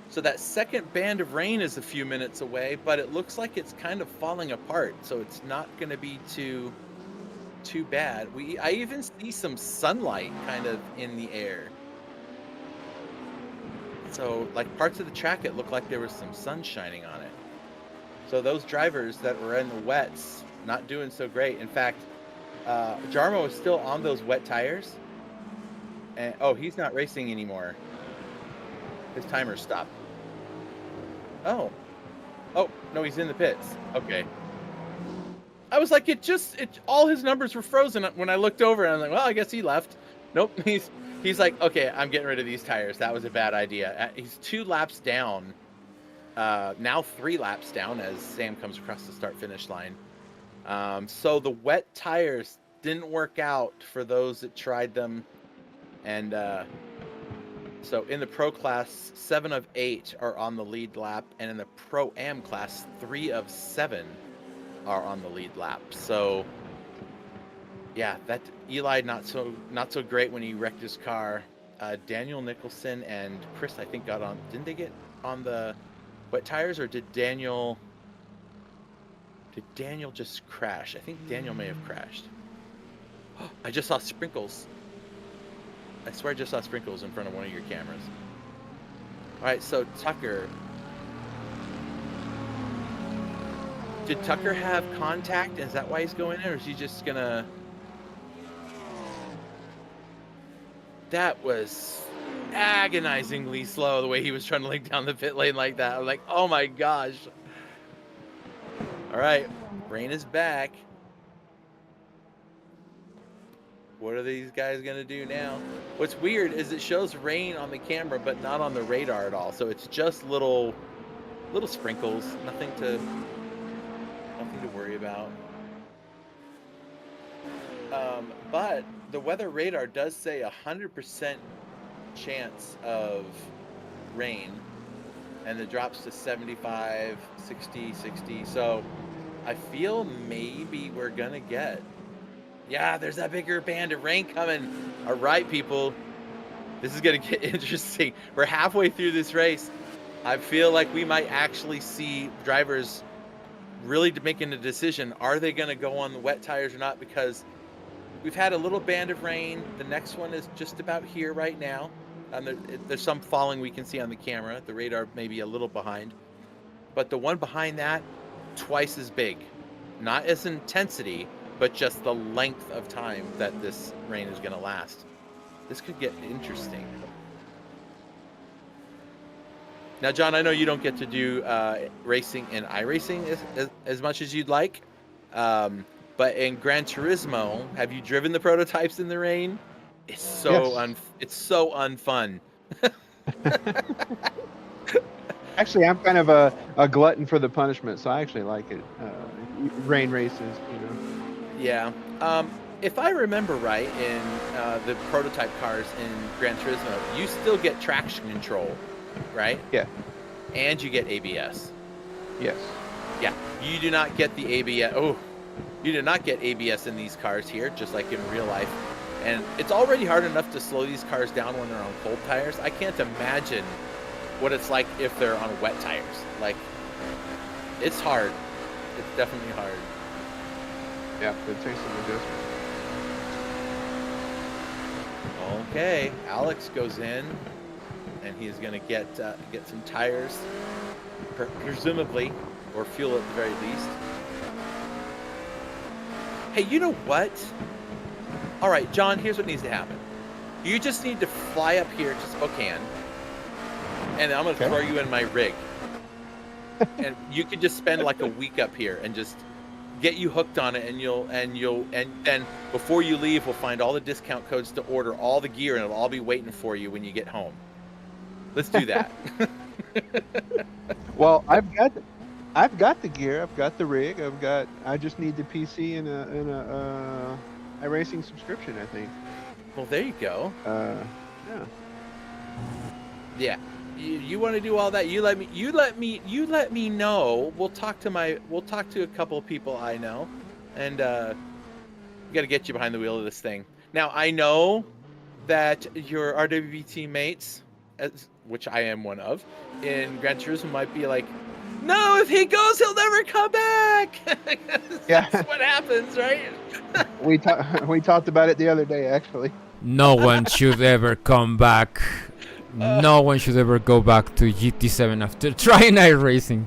So that second band of rain is a few minutes away, but it looks like it's kind of falling apart. So it's not going to be too bad. I even see some sunlight kind of in the air. So like parts of the track, it looked like there was some sun shining on it. So those drivers that were in the wets, not doing so great. In fact, Jarmo is still on those wet tires. And he's not racing anymore. His timer stopped. Oh, no, he's in the pits. Okay. I was like, all his numbers were frozen when I looked over, and I'm like, well, I guess he left. Nope, he's like, okay, I'm getting rid of these tires. That was a bad idea. He's 2 laps down, now 3 laps down as Sam comes across the start-finish line. So the wet tires didn't work out for those that tried them, and so in the Pro class, 7 of 8 are on the lead lap, and in the Pro-Am class, 3 of 7 are on the lead lap. So yeah, that Eli not so great when he wrecked his car. Daniel Nicholson and Chris, I think, got on. Didn't they get on the wet tires, or did Daniel Did Daniel just crash? I think Daniel may have crashed. I just saw sprinkles. I swear I just saw sprinkles in front of one of your cameras. All right, so Tucker. Did Tucker have contact? Is that why he's going in, or is he just gonna... That was agonizingly slow, the way he was trying to link down the pit lane like that. I'm like, oh my gosh. All right, rain is back. What are these guys gonna do now? What's weird is it shows rain on the camera, but not on the radar at all. So it's just little sprinkles, nothing to worry about. But the weather radar does say 100% chance of rain, and it drops to 75, 60, 60. So I feel maybe we're gonna get, yeah, there's that bigger band of rain coming. All right, people, this is gonna get interesting. We're halfway through this race. I feel like we might actually see drivers really making a decision. Are they gonna go on the wet tires or not? Because we've had a little band of rain. The next one is just about here right now. There's some falling we can see on the camera. The radar may be a little behind. But the one behind that, twice as big. Not as intensity, but just the length of time that this rain is going to last. This could get interesting. Now, John, I know you don't get to do racing in iRacing as much as you'd like. But in Gran Turismo, have you driven the prototypes in the rain? It's so it's so unfun. Actually, I'm kind of a glutton for the punishment, so I actually like it. Rain races, you know. Yeah. If I remember right, in the prototype cars in Gran Turismo, you still get traction control, right? Yeah. And you get ABS. Yes. Yeah. You do not get the ABS. Oh, you do not get ABS in these cars here, just like in real life. And it's already hard enough to slow these cars down when they're on cold tires. I can't imagine what it's like if they're on wet tires. Like, it's hard. It's definitely hard. Yeah, it takes some adjustment. Okay, Alex goes in, and he's going to get some tires, presumably, or fuel at the very least. Hey, you know what? All right, John, here's what needs to happen. You just need to fly up here to Spokane, and I'm going to throw you in my rig. And you could just spend like a week up here and just get you hooked on it, and then before you leave, we'll find all the discount codes to order all the gear, and it'll all be waiting for you when you get home. Let's do that. Well, I've got the gear, I've got the rig, I just need the PC and a iRacing subscription, I think. Well, there you go. Yeah. Yeah. You want to do all that? You let me know. We'll talk to a couple of people I know, and we got to get you behind the wheel of this thing. Now, I know that your RWB teammates, which I am one of, in Gran Turismo might be like, no, if he goes, he'll never come back. That's what happens, right? We talked about it the other day, actually. No one should ever come back. No one should ever go back to GT7 after trying iRacing.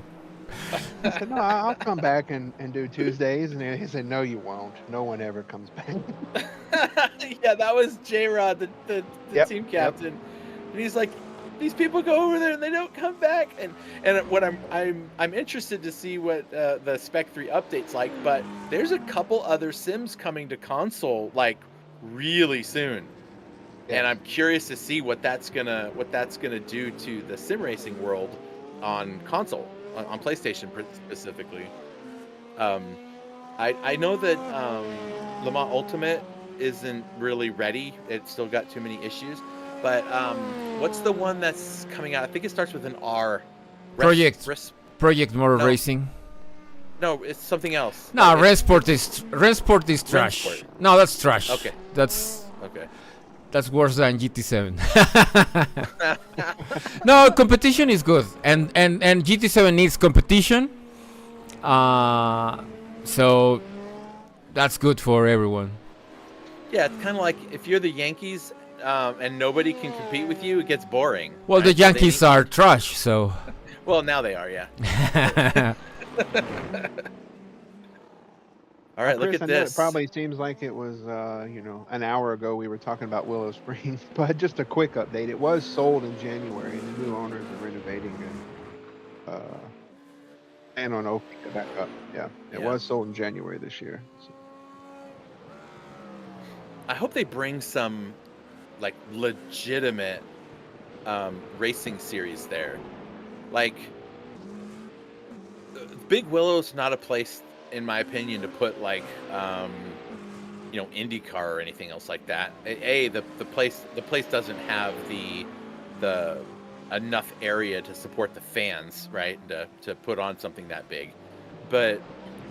I said, no, I'll come back and do Tuesdays. And he said, no, you won't. No one ever comes back. Yeah, that was J-Rod, the team captain. And he's like, these people go over there and they don't come back. And what I'm interested to see what the Spec 3 update's like, but there's a couple other sims coming to console like really soon. And I'm curious to see what that's gonna do to the sim racing world on console, on PlayStation specifically. I know that Le Mans Ultimate isn't really ready; it's still got too many issues. But what's the one that's coming out? I think it starts with an R. Project Motor Racing. No, it's something else. No, Rennsport is trash. Rennsport. No, that's trash. Okay. That's worse than GT7. No, competition is good, and GT7 needs competition. So that's good for everyone. Yeah, it's kind of like if you're the Yankees and nobody can compete with you, it gets boring. Well, right? the Yankees are trash, so. Well, now they are, yeah. All right, Chris, look at I know this. it probably seems like it was, an hour ago we were talking about Willow Springs, but just a quick update. It was sold in January, and the new owners are renovating and plan on opening it back up. Yeah, it Yeah. was sold in January this year. So. I hope they bring some like legitimate racing series there. Like Big Willow's not a place, in my opinion, to put like IndyCar or anything else like that. The place doesn't have the enough area to support the fans, right? To put on something that big. But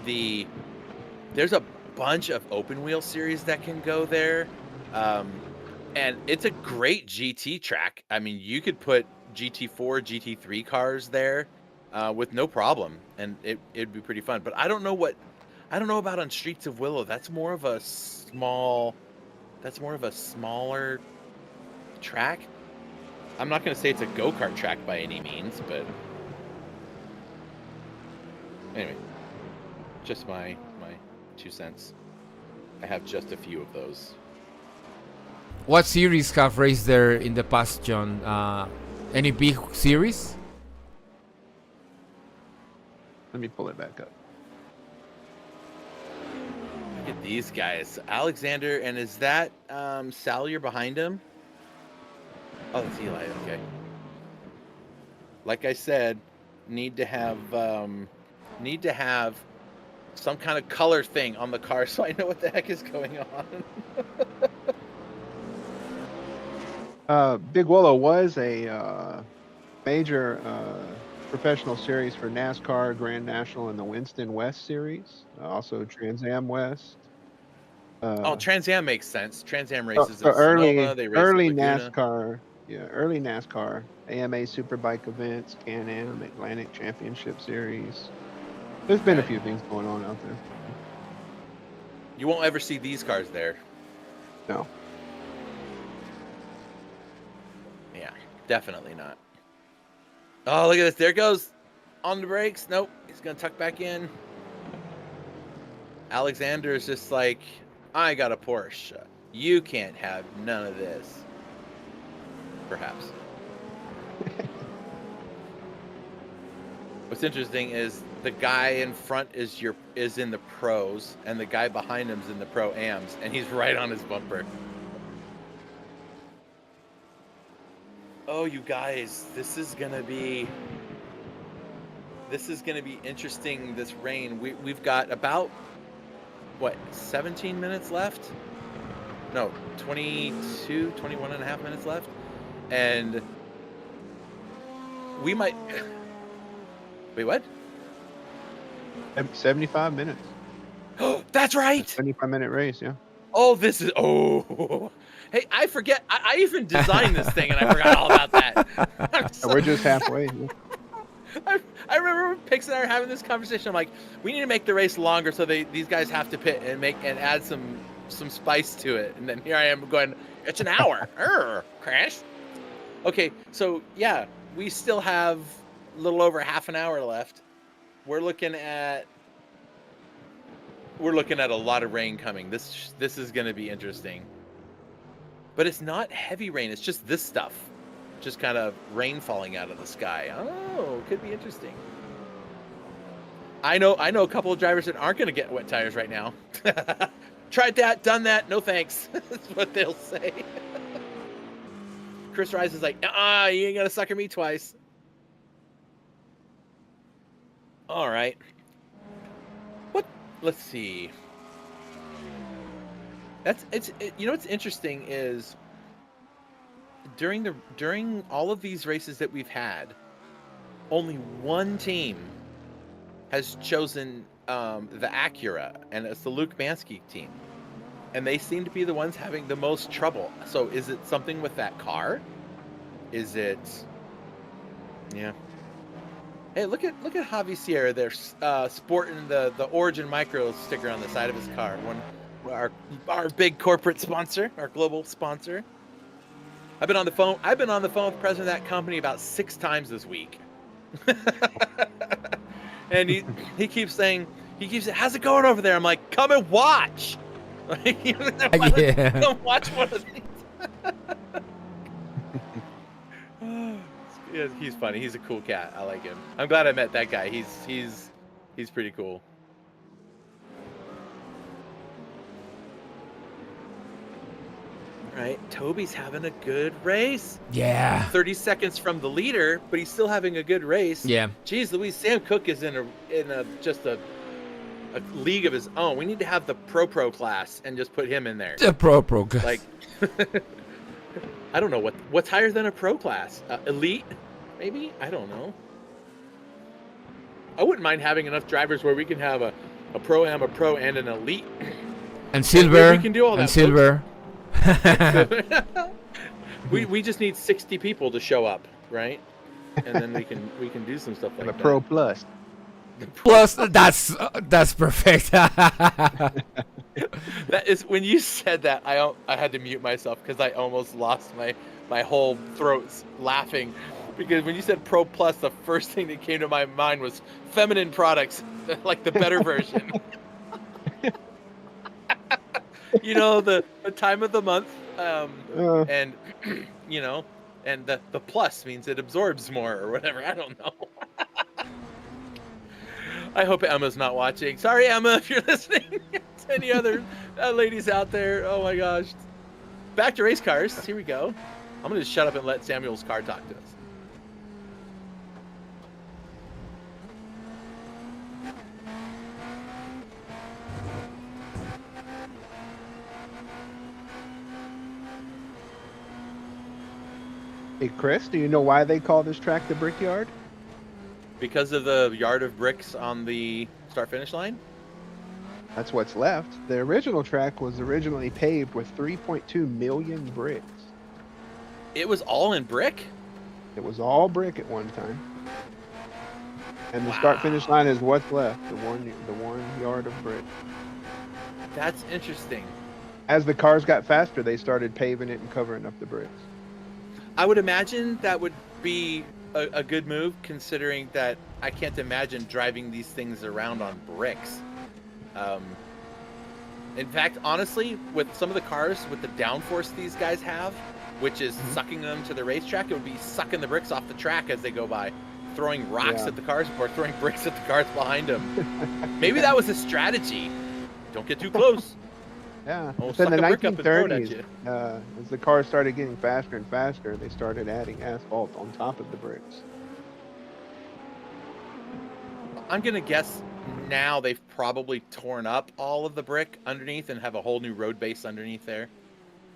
there's a bunch of open wheel series that can go there. And it's a great GT track. I mean, you could put GT4, GT3 cars there with no problem, and it'd be pretty fun. But I don't know about on Streets of Willow. That's more of a smaller track. I'm not going to say it's a go-kart track by any means, but anyway, just my 2 cents. I have just a few of those. What series have raced there in the past, John? Any big series? Let me pull it back up. Look at these guys. Alexander, and is that Salyer behind him? Oh, that's Eli, okay. Like I said, need to have some kind of color thing on the car so I know what the heck is going on. Big Willow was a major professional series for NASCAR, Grand National, and the Winston West Series. Also Trans Am West. Trans Am makes sense. Trans Am races so at Sonoma. They race early at Laguna. NASCAR. Yeah, early NASCAR, AMA Superbike events, Can-Am, Atlantic Championship Series. There's been a few things going on out there. You won't ever see these cars there. No. Yeah, definitely not. Oh, look at this. There it goes. On the brakes. Nope. He's going to tuck back in. Alexander is just like, I got a Porsche. You can't have none of this. Perhaps. What's interesting is the guy in front is in the pros, and the guy behind him's in the pro-ams, and he's right on his bumper. Oh, you guys, this is gonna be interesting. This rain. We've got about 17 minutes left? No, 21 and a half minutes left. And we might... Wait, what? 75 minutes. Oh, that's right! 25-minute race, yeah. Oh, this is... Oh! Hey, I forget. I even designed this thing, and I forgot all about that. We're just halfway. I remember Pix and I were having this conversation. I'm like, we need to make the race longer so these guys have to pit and add some spice to it. And then here I am going, it's an hour. Crash. Okay, so yeah, we still have a little over half an hour left. We're looking at a lot of rain coming. This is going to be interesting. But it's not heavy rain. It's just this stuff. Just kind of rain falling out of the sky. Oh, could be interesting. I know a couple of drivers that aren't going to get wet tires right now. Tried that, done that, no thanks. That's what they'll say. Chris Rice is like, you ain't gonna sucker me twice. All right. What? Let's see. What's interesting is during all of these races that we've had, only one team has chosen the Acura, and it's the Luke Mansky team. And they seem to be the ones having the most trouble. So is it something with that car? Is it... Yeah. Hey, look at Javi Sierra there, sporting the Origin Micro sticker on the side of his car. Our big corporate sponsor, our global sponsor. I've been on the phone with the president of that company about 6 times this week. And he keeps saying, how's it going over there? I'm like, come and watch. Yeah. Come watch one of these. Yeah, he's funny. He's a cool cat. I like him. I'm glad I met that guy. He's pretty cool. All right, Toby's having a good race. Yeah. 30 seconds from the leader, but he's still having a good race. Yeah. Jeez Louise, Sam Cooke is in just a league of his own. We need to have the pro class and just put him in there. The pro guys. Like, I don't know what's higher than a pro class. Elite, maybe? I don't know. I wouldn't mind having enough drivers where we can have a pro-am, a pro, and an elite. And silver. We can do all that. And silver. we just need 60 people to show up, right? And then we can do some stuff like And that. a pro plus. Plus, that's perfect. That is, when you said that, I had to mute myself because I almost lost my whole throat laughing, because when you said pro plus, the first thing that came to my mind was feminine products, like the better version. You know, the time of the month, and you know, and the plus means it absorbs more or whatever. I don't know. I hope Emma's not watching. Sorry, Emma, if you're listening. To any other ladies out there. Oh my gosh. Back to race cars. Here we go. I'm gonna just shut up and let Samuel's car talk to us. Hey, Chris, do you know why they call this track the Brickyard? Because of the yard of bricks on the start-finish line? That's what's left. The original track was originally paved with 3.2 million bricks. It was all in brick? It was all brick at one time. And the start-finish line is what's left, the one yard of brick. That's interesting. As the cars got faster, they started paving it and covering up the bricks. I would imagine that would be a good move, considering that I can't imagine driving these things around on bricks. In fact, honestly, with some of the cars, with the downforce these guys have, which is sucking them to the racetrack, it would be sucking the bricks off the track as they go by, throwing rocks at the cars or throwing bricks at the cars behind them. Maybe that was a strategy. Don't get too close. Yeah. Oh, But in the suck a brick up and throw it at 1930s, you. as the cars started getting faster and faster, they started adding asphalt on top of the bricks. I'm going to guess now they've probably torn up all of the brick underneath and have a whole new road base underneath there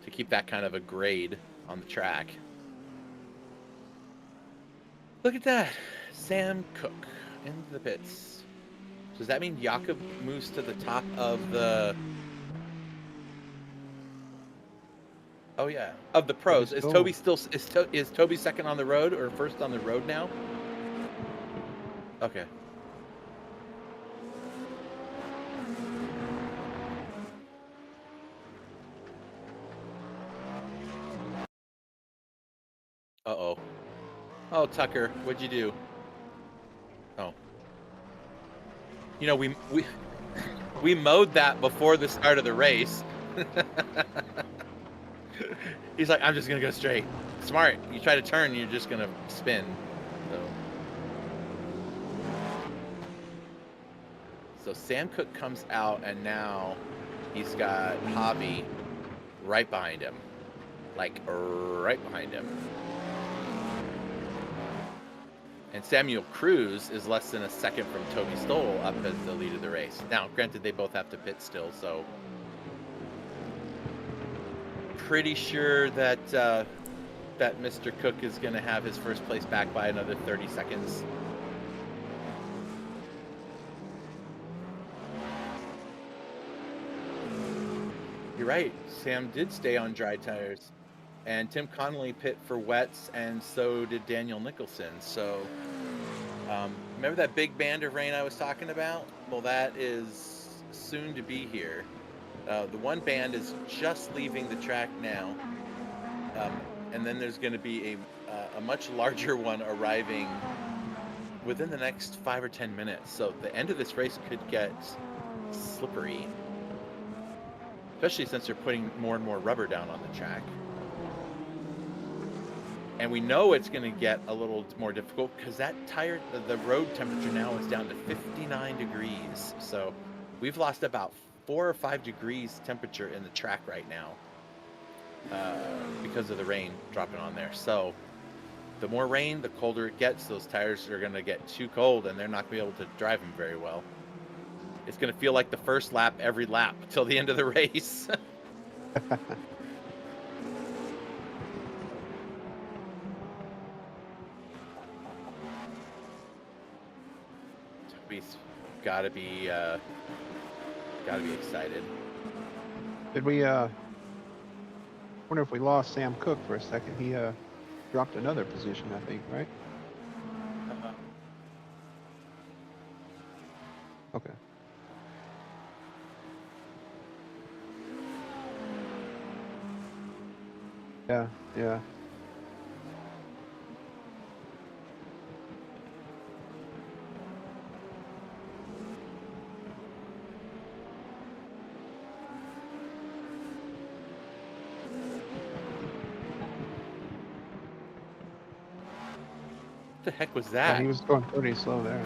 to keep that kind of a grade on the track. Look at that. Sam Cooke into the pits. Does that mean Jakob moves to the top of the... Oh yeah, of the pros. Is Toby still is Toby second on the road or first on the road now? Okay. Uh-oh. Oh, Tucker, what'd you do? Oh. You know, we mowed that before the start of the race. He's like, I'm just gonna go straight. Smart. You try to turn, you're just gonna spin. So Sam Cooke comes out, and now he's got Javi right behind him, like right behind him. And Samuel Cruz is less than a second from Toby Stoll up as the lead of the race. Now, granted, they both have to pit still, so pretty sure that that Mr. Cooke is going to have his first place back by another 30 seconds. You're right. Sam did stay on dry tires. And Tim Connolly pit for wets, and so did Daniel Nicholson. So Remember that big band of rain I was talking about? Well, that is soon to be here. The one band is just leaving the track now, and then there's going to be a much larger one arriving within the next 5 or 10 minutes. So the end of this race could get slippery, especially since they're putting more and more rubber down on the track. And we know it's going to get a little more difficult because that the road temperature now is down to 59 degrees. So we've lost about 4 or 5 degrees temperature in the track right now because of the rain dropping on there. So the more rain, the colder it gets. Those tires are going to get too cold, and they're not going to be able to drive them very well. It's going to feel like the first lap every lap till the end of the race. Toby's gotta be excited. Did we wonder if we lost Sam Cook for a second? He dropped another position, I think, right? Okay. Yeah, yeah. What the heck was Yeah, that? he was going pretty slow there.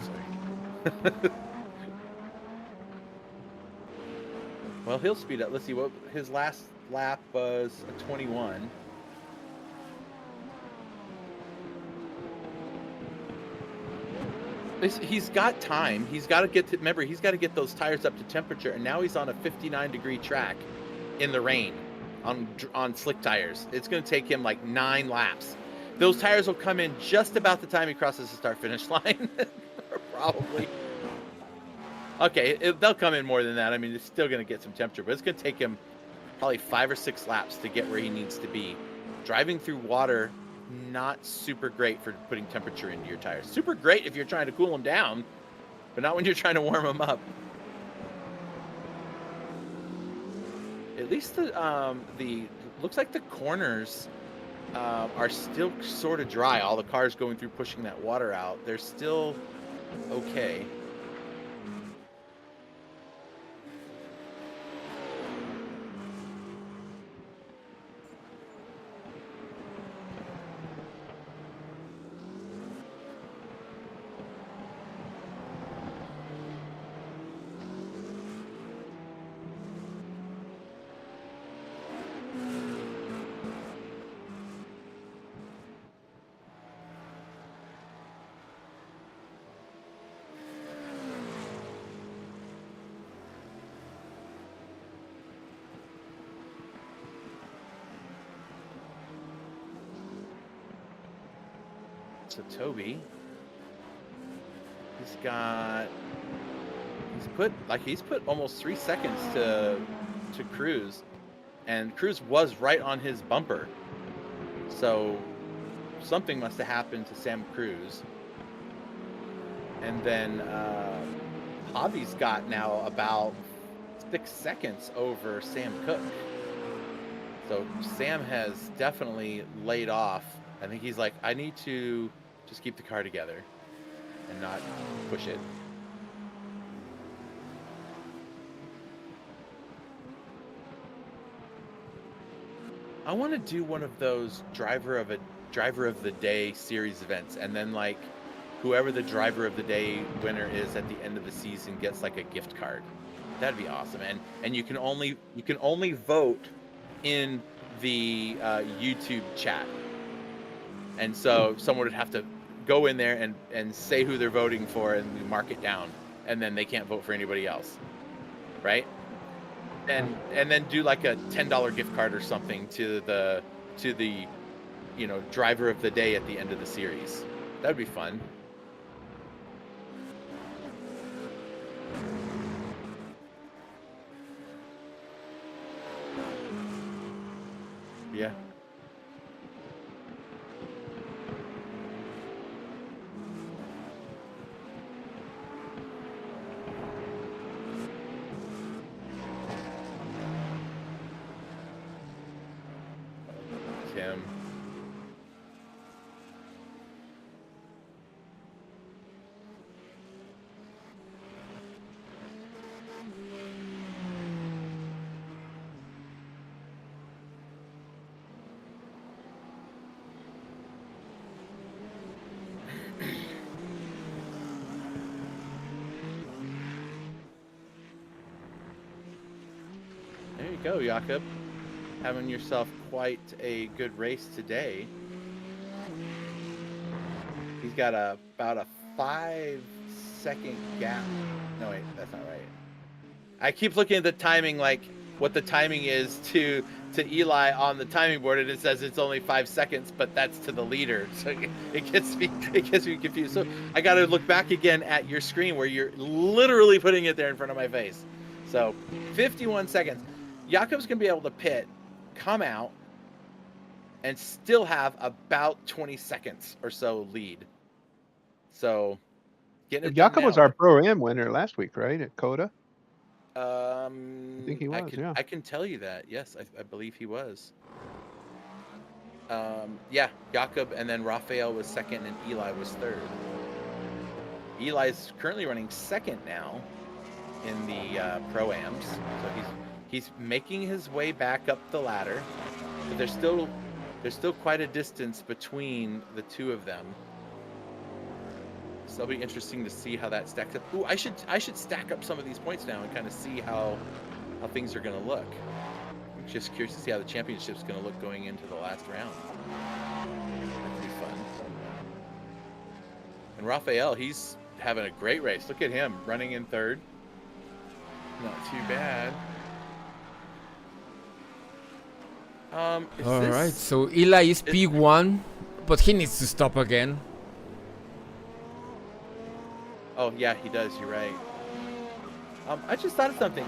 Well, he'll speed up. Let's see what his last lap was. A 21. He's got time. He's got to get to, remember, he's got to get those tires up to temperature, and now he's on a 59-degree track in the rain on slick tires. It's going to take him like 9 laps. Those tires will come in just about the time he crosses the start-finish line, probably. Okay, they'll come in more than that. I mean, it's still going to get some temperature, but it's going to take him probably 5 or 6 laps to get where he needs to be. Driving through water, not super great for putting temperature into your tires. Super great if you're trying to cool them down, but not when you're trying to warm them up. At least the looks like the corners are still sort of dry. All the cars going through pushing that water out, they're still okay. So Toby, he's put almost 3 seconds to Cruz, and Cruz was right on his bumper. So something must have happened to Sam Cruz. And then Javi's got now about 6 seconds over Sam Cook. So Sam has definitely laid off. I think he's like, I need to just keep the car together and not push it. I want to do one of those driver of the day series events, and then like whoever the driver of the day winner is at the end of the season gets like a gift card. That'd be awesome. And you can only vote in the YouTube chat. And so someone would have to go in there and say who they're voting for, and we mark it down, and then they can't vote for anybody else, right? And then do like a $10 gift card or something to the driver of the day at the end of the series. That'd be fun. Yeah. go, Jakob. Having yourself quite a good race today. He's got about a 5-second gap. No, wait, that's not right. I keep looking at the timing, like what the timing is to Eli on the timing board, and it says it's only 5 seconds, but that's to the leader. So it gets me confused. So I got to look back again at your screen where you're literally putting it there in front of my face. So 51 seconds. Jakob's gonna be able to pit, come out, and still have about 20 seconds or so lead. So getting it Jakob done was now. our Pro-Am winner last week, right, at Coda? I think he was, yeah. I can tell you that. Yes, I believe he was. Yeah, Jakob, and then Raphael was second, and Eli was third. Eli's currently running second now in the Pro-Ams, so he's making his way back up the ladder. But there's still quite a distance between the two of them. So it'll be interesting to see how that stacks up. Ooh, I should stack up some of these points now and kind of see how things are going to look. I'm just curious to see how the championship's going to look going into the last round. That'll be fun. And Raphael, he's having a great race. Look at him running in third. Not too bad. All right, so Eli is P1, but he needs to stop again. Oh, yeah, he does. You're right. I just thought of something.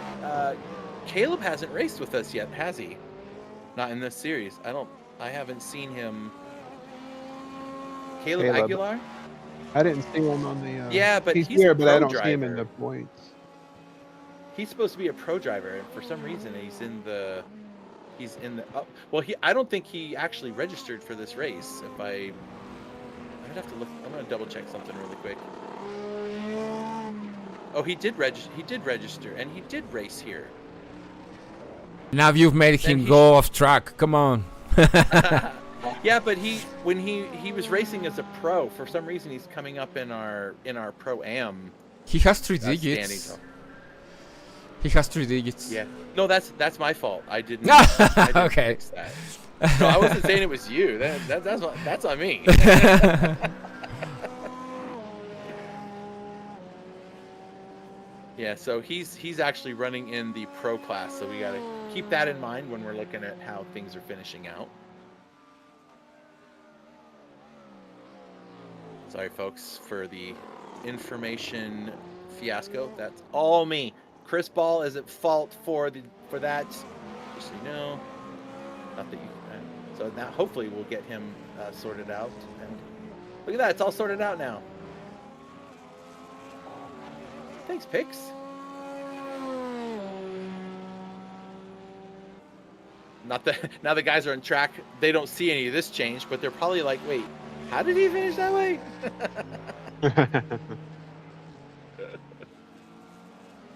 Caleb hasn't raced with us yet, has he? Not in this series. I haven't seen him. Caleb Aguilar? I didn't see him on the... yeah, but he's he's here, a but I pro don't see him in driver. the points. He's supposed to be a pro driver, and for some reason he's in the... well, I don't think he actually registered for this race. I'd have to look. I'm going to double check something really quick. Oh, he did register, and he did race here. Now you've made him go off track. Come on. Yeah, but when he was racing as a pro, for some reason he's coming up in our Pro-Am. He has 3 digits. He has 3 digits. Yeah. No, that's my fault. I didn't okay. fix that. No, I wasn't saying it was you. That's on me. Yeah, so he's actually running in the pro class, so we got to keep that in mind when we're looking at how things are finishing out. Sorry, folks, for the information fiasco. That's all me. Chris Ball is at fault for that. Just so you know. Not that you. So now, hopefully, we'll get him sorted out. And look at that; it's all sorted out now. Thanks, Pix. Not that now the guys are on track. They don't see any of this change, but they're probably like, "Wait, how did he finish that way?"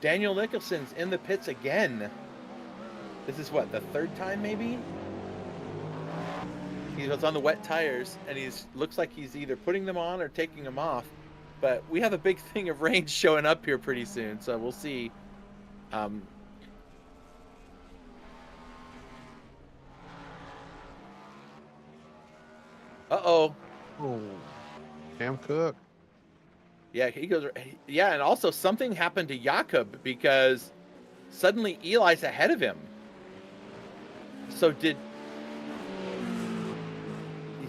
Daniel Nicholson's in the pits again. This is what, the third time maybe? He was on the wet tires, and looks like he's either putting them on or taking them off. But we have a big thing of range showing up here pretty soon, so we'll see. Uh-oh. Oh, Sam Cook. Yeah, he goes. Yeah, and also something happened to Jakob because suddenly Eli's ahead of him. So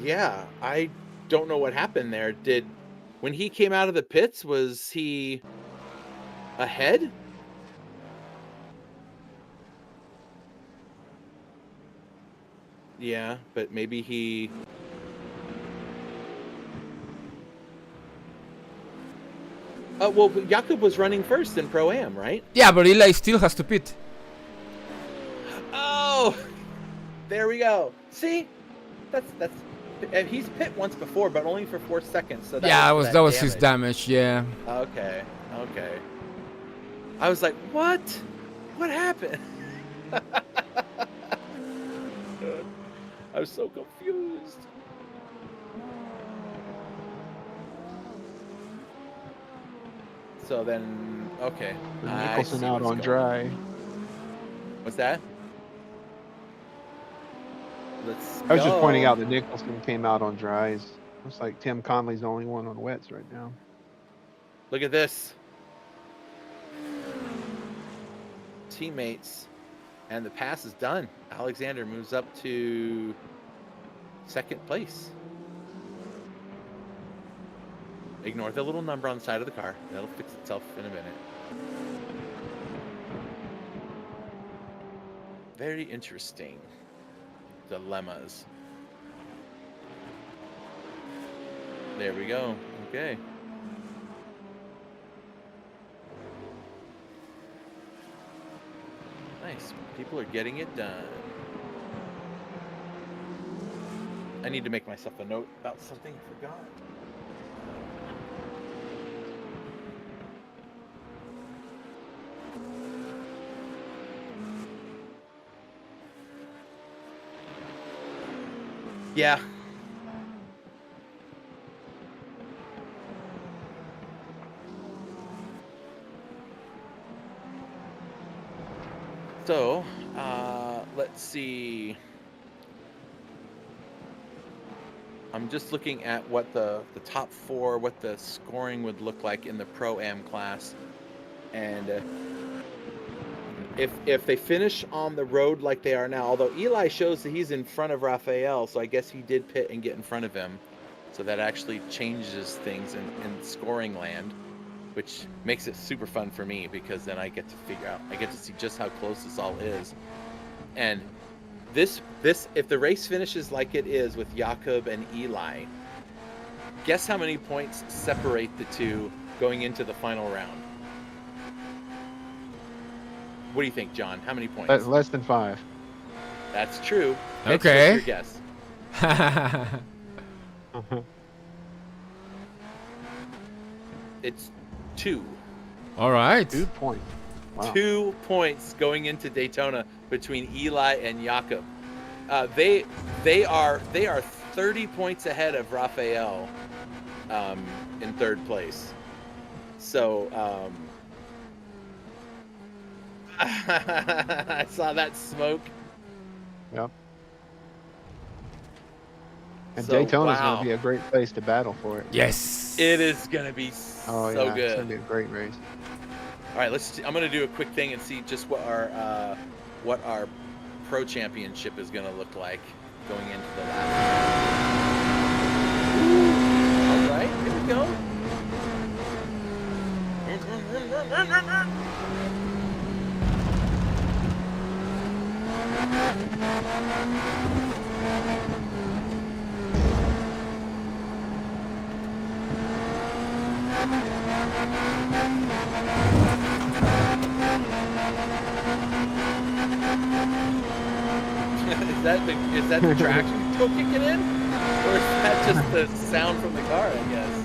yeah, I don't know what happened there. When he came out of the pits, was he ahead? Yeah, but maybe he... well, Jakob was running first in Pro-Am, right? Yeah, but Eli still has to pit. Oh! There we go. See? That's he's pit once before, but only for 4 seconds. So that was his damage, yeah. Okay. I was like, what? What happened? I was so confused. So then, okay. Nicholson out on dry. What's that? Let's I was just pointing go. out that Nicholson came out on dries. Looks like Tim Conley's the only one on wets right now. Look at this. Teammates. And the pass is done. Alexander moves up to second place. Ignore the little number on the side of the car. That'll fix itself in a minute. Very interesting dilemmas. There we go. Okay. Nice. People are getting it done. I need to make myself a note about something I forgot. Yeah. So, let's see. I'm just looking at what the top four, what the scoring would look like in the Pro-Am class. And if they finish on the road like they are now, although Eli shows that he's in front of Raphael, so I guess he did pit and get in front of him. So that actually changes things in scoring land, which makes it super fun for me because then I get to figure out, I get to see just how close this all is. And this if the race finishes like it is with Jakob and Eli, guess how many points separate the two going into the final round? What do you think, John? How many points? Less than 5. That's true. Okay. What's your guess? It's 2. All right. 2 points. Wow. 2 points going into Daytona between Eli and Jakob. They are 30 points ahead of Raphael in third place. So I saw that smoke. Yep. And So, Daytona's wow. going to be a great place to battle for it. Yes. It is gonna be Oh, so yeah. It's good. going to be a great race. All right, I'm gonna do a quick thing and see just what our pro championship is gonna look like going into the last. All right, here we go. Is that the traction control kicking in? Or is that just the sound from the car, I guess?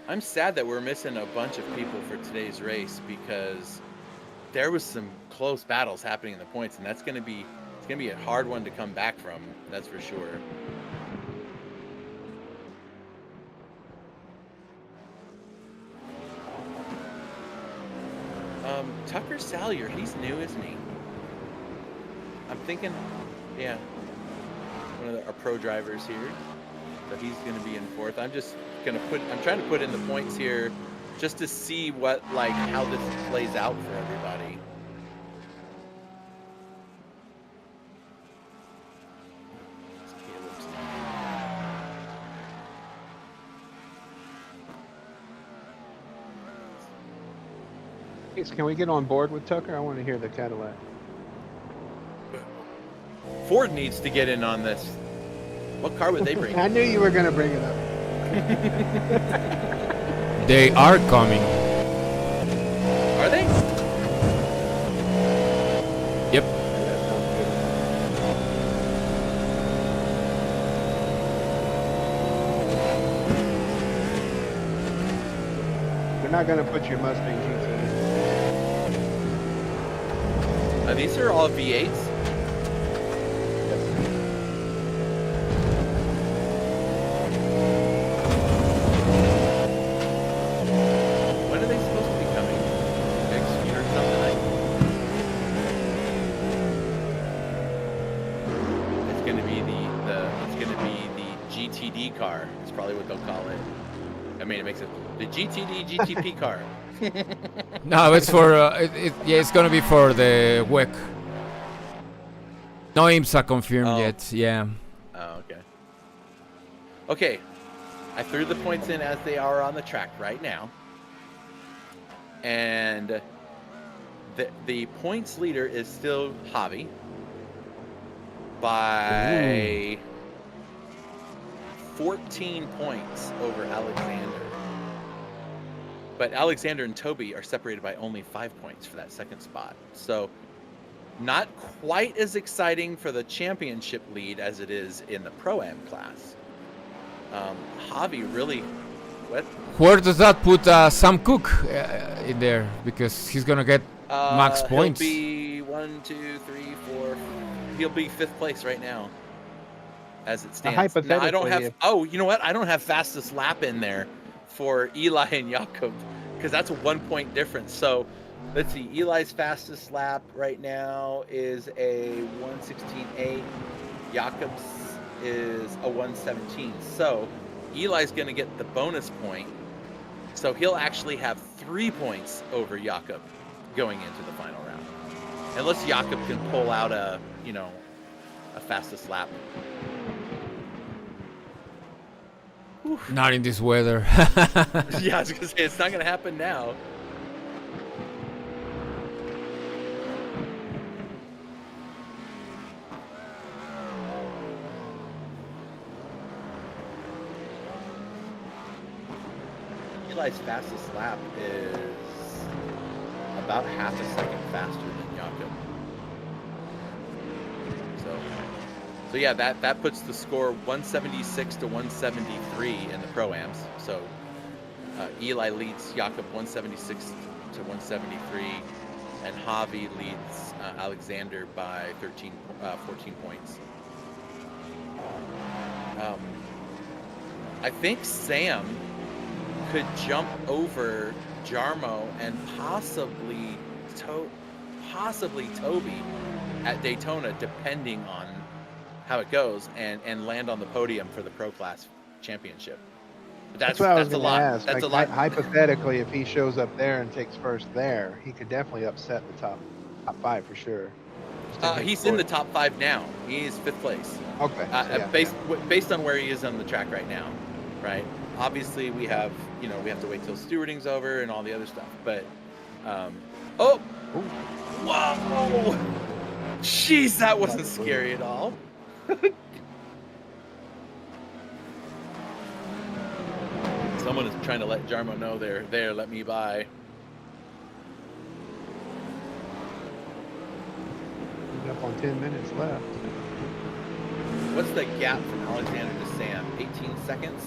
I'm sad that we're missing a bunch of people for today's race because there was some close battles happening in the points, and it's gonna be a hard one to come back from. That's for sure. Tucker Salyer, he's new, isn't he? I'm thinking, yeah, one of our pro drivers here. So he's gonna be in fourth. I'm trying to put in the points here just to see how this plays out for everybody. Can we get on board with Tucker? I want to hear the Cadillac. Ford needs to get in on this. What car would they bring? I knew you were going to bring it up. They are coming. Are they? Yep. They're not going to put your Mustang GT. I These are all V8s. When are they supposed to be coming? Next year or something? It's going to be the GTD car. That's probably what they'll call it. I mean, it makes it the GTD GTP car. No, it's for yeah, it's gonna be for the WEC. No IMSA confirmed yet. Yeah. Oh, okay. Okay, I threw the points in as they are on the track right now, and the points leader is still Javi by 14 points over Alexander. But Alexander and Toby are separated by only 5 points for that second spot. So not quite as exciting for the championship lead as it is in the Pro-Am class. Javi really... What? Where does that put Sam Cook in there? Because he's going to get max points. He'll be 1, 2, 3, 4... He'll be 5th place right now as it stands. Now, I don't have... Oh, you know what? I don't have fastest lap in there for Eli and Jakob, because that's a 1 point difference. So let's see, Eli's fastest lap right now is a 1:16.8. Jakob's is a 1:17. So Eli's going to get the bonus point. So he'll actually have 3 points over Jakob going into the final round. Unless Jakob can pull out a fastest lap. Oof. Not in this weather. Yeah, I was gonna say it's not gonna happen now. Eli's fastest lap is about half a second faster than Jakob. So yeah, that puts the score 176 to 173 in the Pro-Ams. So Eli leads Jakob 176 to 173, and Javi leads Alexander by 14 points. I think Sam could jump over Jarmo and possibly Toby at Daytona, depending on how it goes, and land on the podium for the Pro Class Championship. But that's what I was a going to lot. ask. That's like, a lot. Hypothetically, if he shows up there and takes first there, he could definitely upset the top 5 for sure. He's in the top 5 now. He's 5th place. Okay. Based on where he is on the track right now, right? Obviously, we have to wait till stewarding's over and all the other stuff. But, whoa! Jeez, that wasn't scary at all. Someone is trying to let Jarmo know they're there. Let me by. Up on 10 minutes left. What's the gap from Alexander to Sam? 18 seconds?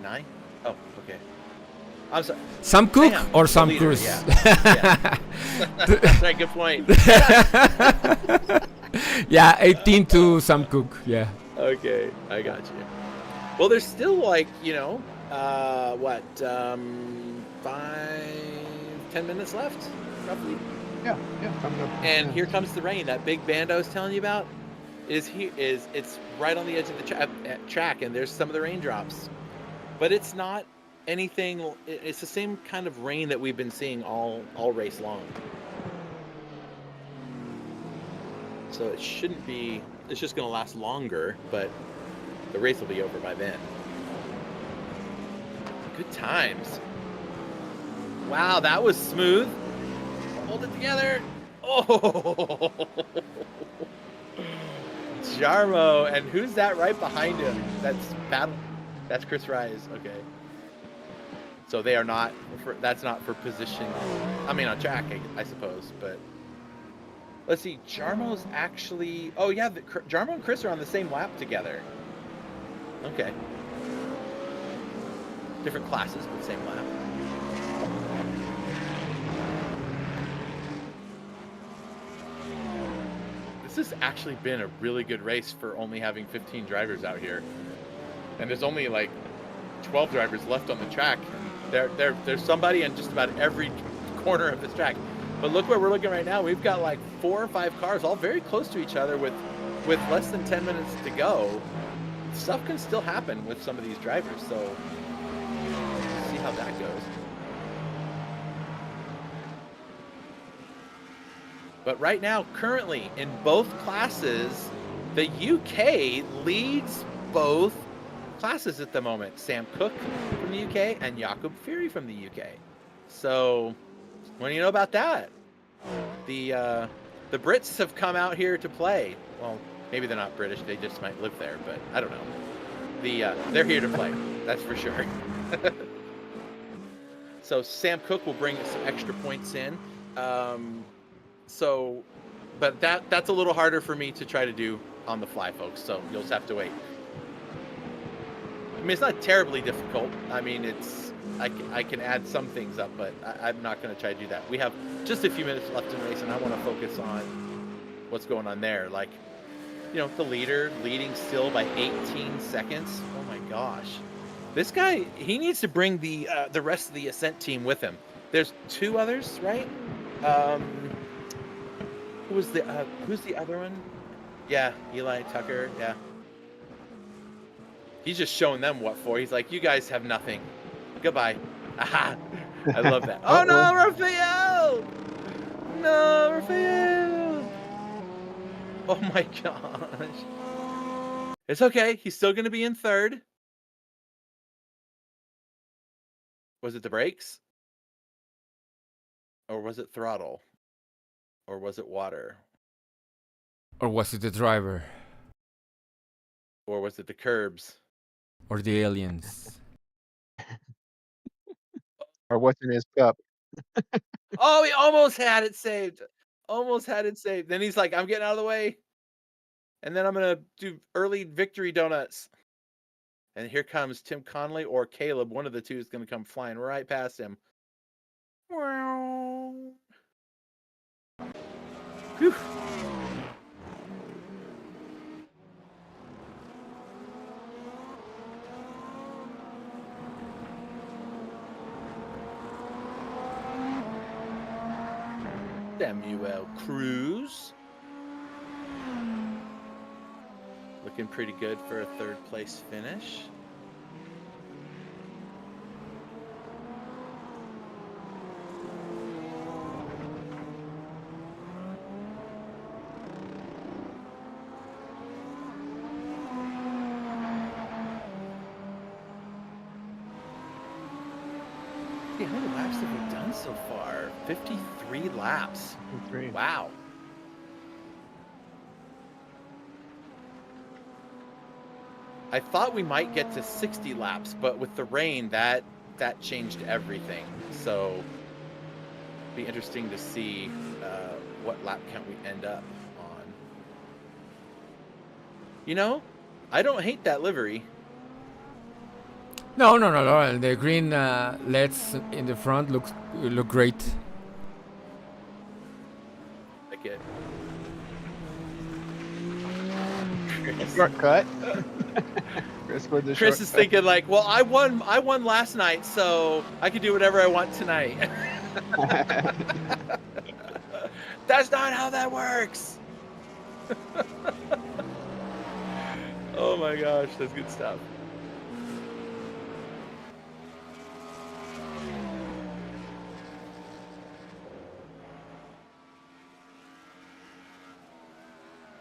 9? Oh, okay. I'm sorry. Sam Cook or Sam Cruz? Yeah. That's a good point. Yeah, 18 to Sam Cook. Yeah. Okay, I got you. Well, there's still 10 minutes left, roughly. Yeah, coming up. And here comes the rain. That big band I was telling you about it's right on the edge of the track, and there's some of the raindrops. But it's not anything. It's the same kind of rain that we've been seeing all race long. So it shouldn't be. It's just going to last longer, but the race will be over by then. Good times. Wow, that was smooth. Hold it together. Oh, Jarmo, and who's that right behind him? That's Chris Rise. Okay. So they are not. That's not for position. I mean, on track, I suppose. But let's see. Jarmo's actually. Oh yeah, Jarmo and Chris are on the same lap together. Okay. Different classes, but same lap. this has actually been a really good race for only having 15 drivers out here. And there's only like 12 drivers left on the track. And there's somebody in just about every corner of this track. But look where we're looking right now. We've got like 4 or 5 cars all very close to each other with less than 10 minutes to go. Stuff can still happen with some of these drivers. So let's see how that goes. But right now, currently, in both classes, the UK leads both classes at the moment. Sam Cook from the UK and Jakob Fury from the UK. So, what do you know about that? The Brits have come out here to play. Well, maybe they're not British. They just might live there, but I don't know. They're here to play. That's for sure. So Sam Cook will bring some extra points in. But that's a little harder for me to try to do on the fly, folks. So you'll just have to wait. I mean, it's not terribly difficult. I mean, I can add some things up, but I'm not going to try to do that. We have just a few minutes left in the race, and I want to focus on what's going on there. Like, you know, the leader leading still by 18 seconds. Oh my gosh, this guy, he needs to bring the rest of the Ascent team with him. There's 2 others, right? Who's the other one? Yeah, Eli Tucker. Yeah. He's just showing them what for. He's like, you guys have nothing. Goodbye. Aha. I love that. Oh no, Raphael! No, Raphael! Oh my gosh. It's okay. He's still going to be in 3rd. Was it the brakes? Or was it throttle? Or was it water? Or was it the driver? Or was it the curbs? Or the aliens? Or what's in his cup? Oh, he almost had it saved. Almost had it saved. Then he's like, I'm getting out of the way. And then I'm going to do early victory donuts. And here comes Tim Conley or Caleb. One of the two is going to come flying right past him. Whew. Samuel Cruz. Looking pretty good for a 3rd place finish. How many laps have we done so far? 53 laps. 53. Wow. I thought we might get to 60 laps, but with the rain, that changed everything. So it'll be interesting to see what lap count we end up on. You know, I don't hate that livery. No. The green LEDs in the front look great. Like it. Shortcut. Chris is thinking like, well, I won last night, so I can do whatever I want tonight. That's not how that works. Oh my gosh, that's good stuff.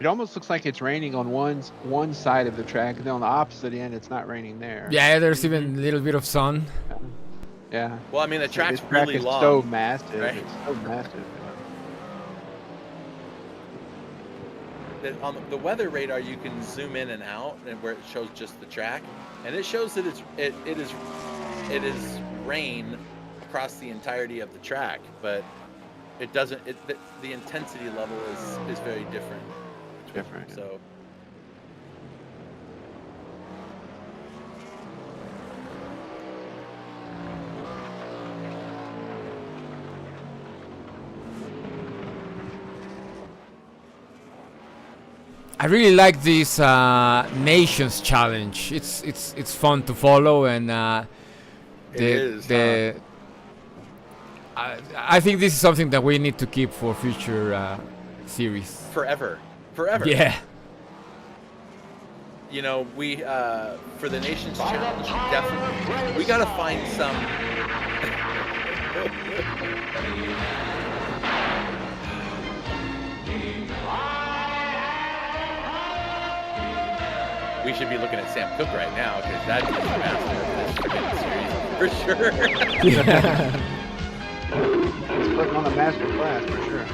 It almost looks like it's raining on one side of the track, and then on the opposite end, it's not raining there. Yeah, there's even a little bit of sun. Yeah. Well, I mean, the track's This track really is long. so massive. right? It's so massive. On the weather radar, you can zoom in and out, and where it shows just the track, and it shows that it is rain across the entirety of the track, but it doesn't. The intensity level is very different. Different. So. I really like this Nations Challenge. It's fun to follow, and I think this is something that we need to keep for future series. Forever. Yeah. You know, we for the Nations Challenge, definitely we gotta find some. We should be looking at Sam Cooke right now, because that dude's the master of this series for sure. Yeah. He's putting on a master class for sure.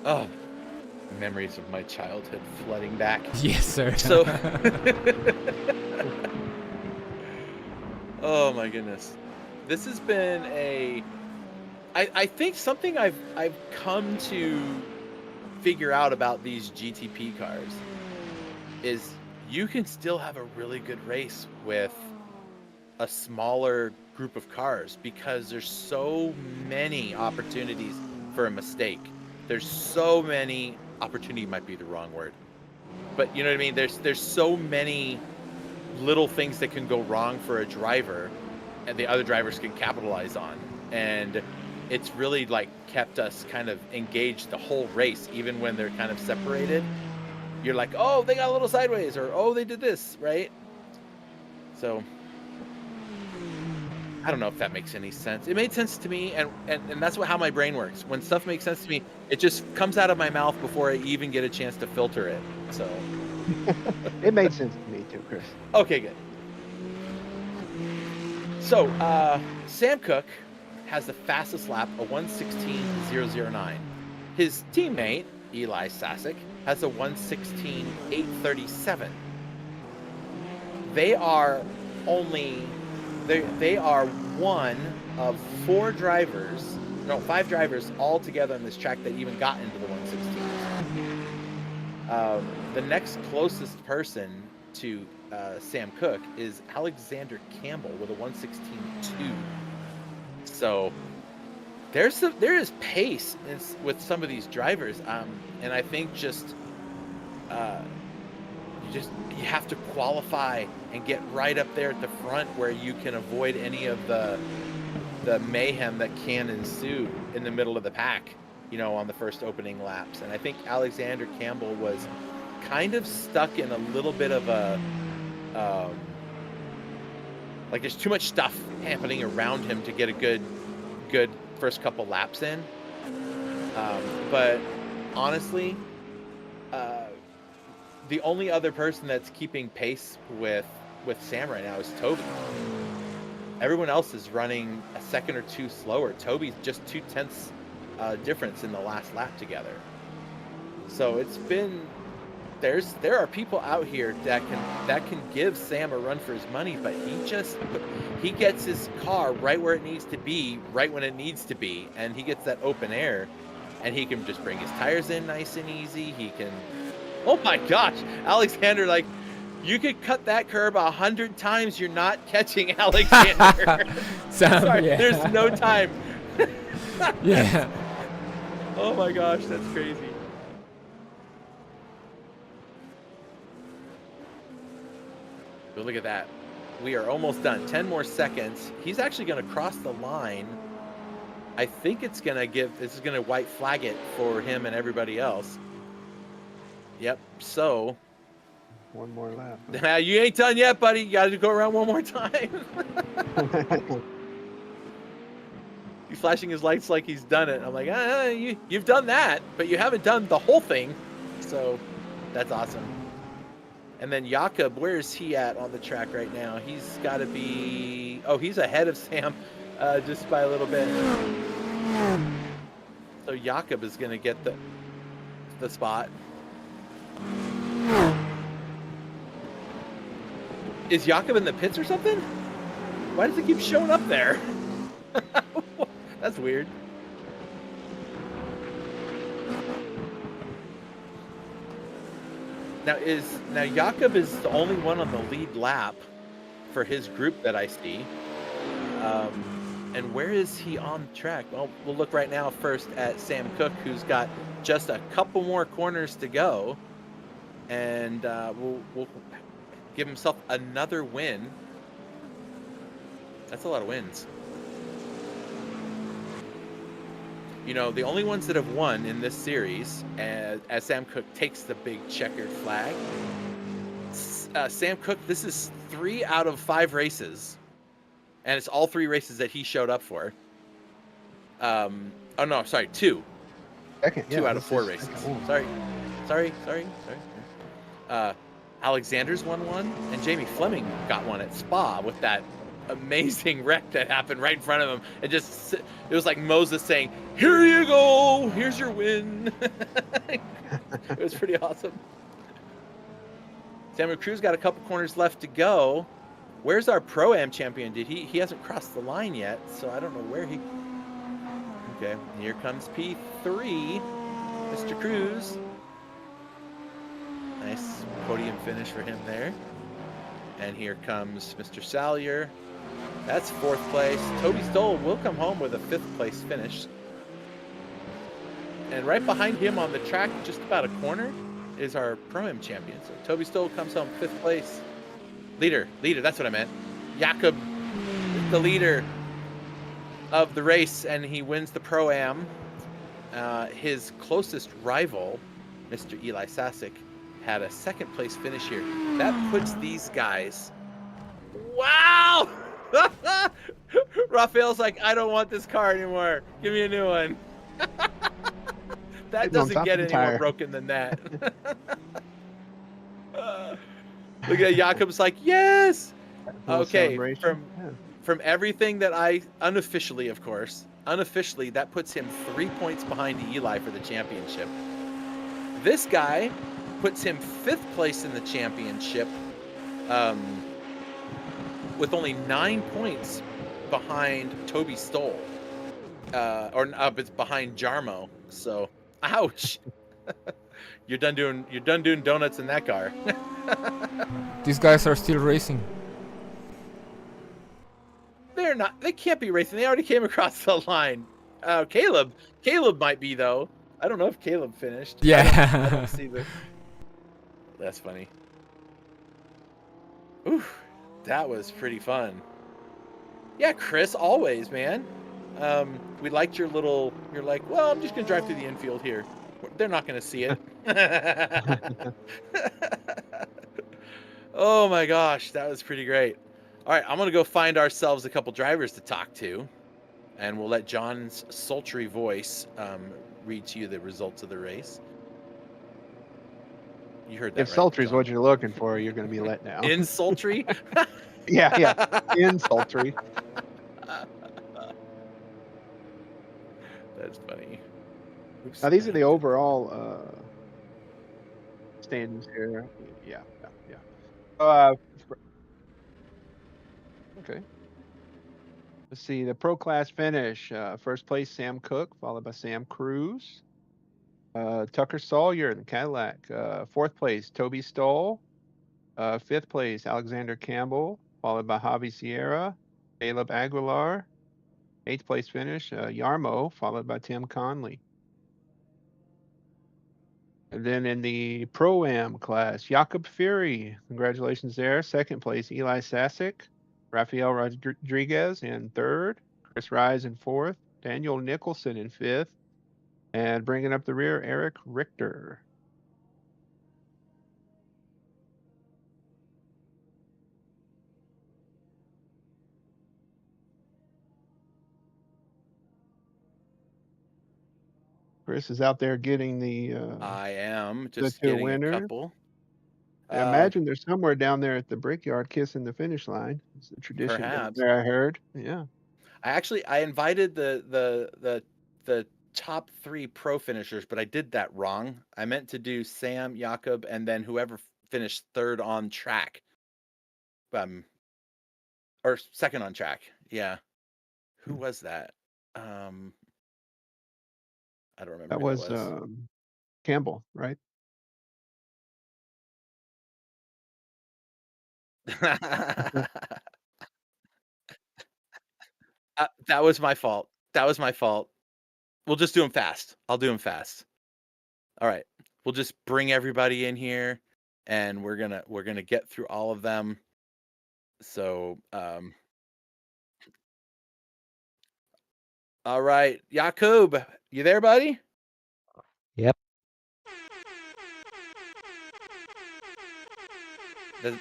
Oh, memories of my childhood flooding back. Yes, sir. So, oh my goodness, this has been I think something I've come to figure out about these GTP cars is you can still have a really good race with a smaller group of cars, because there's so many opportunities for a mistake. There's so many opportunity might be the wrong word, but you know what I mean? There's so many little things that can go wrong for a driver and the other drivers can capitalize on. And it's really like kept us kind of engaged the whole race, even when they're kind of separated. You're like, oh, they got a little sideways, or oh, they did this, right? So I don't know if that makes any sense. It made sense to me, and that's how my brain works. When stuff makes sense to me, it just comes out of my mouth before I even get a chance to filter it. So It made sense to me too, Chris. okay, good. So Sam Cooke has the fastest lap, a 1:16.009. His teammate, Eli Sasek, has a 1:16.837. They are one of five drivers all together on this track that even got into the 1:16. The next closest person to Sam Cooke is Alexander Campbell with a 1:16.2. So there is pace with some of these drivers, and I think you have to qualify and get right up there at the front where you can avoid any of the mayhem that can ensue in the middle of the pack, you know, on the first opening laps. And I think Alexander Campbell was kind of stuck in a little bit of a like there's too much stuff happening around him to get a good first couple laps in. But honestly, the only other person that's keeping pace with Sam right now is Toby. Everyone else is running a second or two slower. Toby's just 0.2 difference in the last lap together. So it's been there are people out here that can give Sam a run for his money, but he gets his car right where it needs to be, right when it needs to be, and he gets that open air, and he can just bring his tires in nice and easy. He can, oh my gosh, Alexander, like, you could cut that curb 100 times, you're not catching Alexander. Sorry, yeah. There's no time. Yeah. Oh my gosh, that's crazy. But look at that. We are almost done. 10 more seconds. He's actually going to cross the line. I think this is going to white flag it for him and everybody else. Yep. So. One more lap. You ain't done yet, buddy. You got to go around one more time. He's flashing his lights like he's done it. I'm like, you've done that, but you haven't done the whole thing. So that's awesome. And then Jakob, where is he at on the track right now? He's got to be... Oh, he's ahead of Sam just by a little bit. So Jakob is going to get the spot. Is Jakob in the pits or something? Why does it keep showing up there? That's weird. Now Jakob is the only one on the lead lap for his group that I see, And where is he on the track? Well, we'll look right now first at Sam Cooke, who's got just a couple more corners to go, and we'll give himself another win. That's a lot of wins. You know, the only ones that have won in this series, as Sam Cooke takes the big checkered flag, Sam Cooke, this is 3 out of 5 races, and it's all 3 races that he showed up for. Oh no, sorry, 2. Second, 2 out of 4 races. Sorry. Alexander's won one, and Jamie Fleming got one at Spa with that amazing wreck that happened right in front of him. It was like Moses saying, "Here you go, here's your win." It was pretty awesome. Samuel Cruz got a couple corners left to go. Where's our Pro-Am champion? He hasn't crossed the line yet, so I don't know where he... Okay, here comes P3, Mr. Cruz. Nice podium finish for him there. And here comes Mr. Salyer. That's 4th place. Toby Stoll will come home with a 5th place finish. And right behind him on the track, just about a corner, is our Pro-Am champion. So Toby Stoll comes home 5th place. Leader, that's what I meant. Jakob is the leader of the race, and he wins the Pro-Am. His closest rival, Mr. Eli Sasek, had a 2nd place finish here. That puts these guys... Wow! Raphael's like, I don't want this car anymore. Give me a new one. That doesn't get any more broken than that. Look at Jakob's like, yes! Okay, from everything that I, unofficially, of course, that puts him 3 points behind Eli for the championship. This guy puts him 5th place in the championship, with only 9 points behind Toby Stoll, it's behind Jarmo. So, ouch! You're done doing donuts in that car. These guys are still racing. They're not. They can't be racing. They already came across the line. Caleb might be though. I don't know if Caleb finished. Yeah. I don't see this. That's funny. Ooh, that was pretty fun. Yeah, Chris, always, man. We liked your little. You're like, well, I'm just gonna drive through the infield here. They're not gonna see it. Oh my gosh, that was pretty great. All right, I'm gonna go find ourselves a couple drivers to talk to, and we'll let John's sultry voice read to you the results of the race. You heard that. If right, sultry is John? what you're looking for, you're going to be let down. In sultry? Yeah, in sultry. That's funny. Oops. Now these are the overall standings here. Yeah. Okay. Let's see the pro class finish. First place Sam Cooke, followed by Sam Cruz. Tucker Sawyer in the Cadillac. 4th place Toby Stoll. 5th place Alexander Campbell, followed by Javi Sierra, Caleb Aguilar. 8th place finish Yarmo, followed by Tim Conley. And then in the Pro-Am class, Jakob Fury, congratulations there. 2nd place, Eli Sasek, Rafael Rodriguez in 3rd, Chris Rise in 4th, Daniel Nicholson in 5th, and bringing up the rear, Eric Richter. Chris is out there getting the. I am the just 2 getting winners. a couple. I imagine they're somewhere down there at the Brickyard kissing the finish line. It's a tradition down Perhaps. there, I heard. Yeah. I invited the top 3 pro finishers, but I did that wrong. I meant to do Sam, Jakob, and then whoever finished 3rd on track. Or 2nd on track. Yeah. Who was that? I don't remember. That was Campbell, right? That was my fault. We'll just do them fast. I'll do them fast. All right. We'll just bring everybody in here, and we're gonna get through all of them. So, all right, Jakub, you there, buddy? Yep.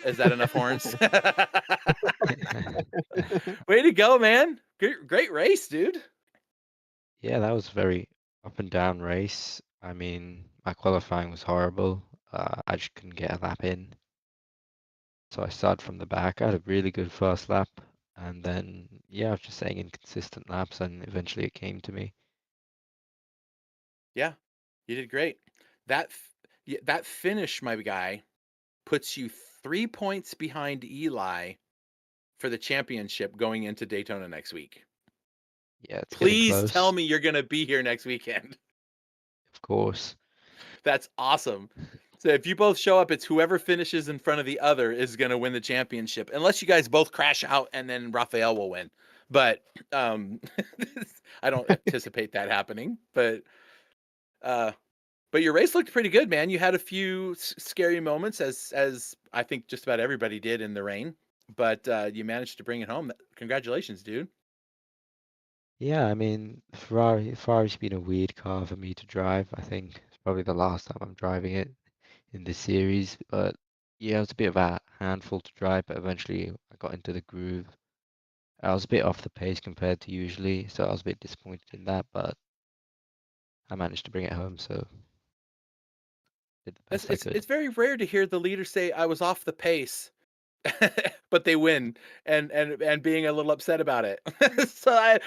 Is that enough horns? Way to go, man! Great race, dude. Yeah, that was a very up and down race. I mean, my qualifying was horrible. I just couldn't get a lap in. So I started from the back. I had a really good first lap. And then, yeah, I was just saying inconsistent laps, and eventually it came to me. Yeah, you did great. That finish, my guy, puts you 3 points behind Eli for the championship going into Daytona next week. Yeah, it's getting Please close. tell me you're gonna be here next weekend. Of course. That's awesome. So if you both show up, it's whoever finishes in front of the other is gonna win the championship, unless you guys both crash out and then Raphael will win. But I don't anticipate that happening. But your race looked pretty good, man. You had a few scary moments, as I think just about everybody did in the rain. But you managed to bring it home. Congratulations, dude. Yeah, I mean, Ferrari's been a weird car for me to drive. I think it's probably the last time I'm driving it in this series. But yeah, it was a bit of a handful to drive, but eventually I got into the groove. I was a bit off the pace compared to usually, so I was a bit disappointed in that, but I managed to bring it home, so did the best I could. It's very rare to hear the leader say, "I was off the pace," but they win, and being a little upset about it. So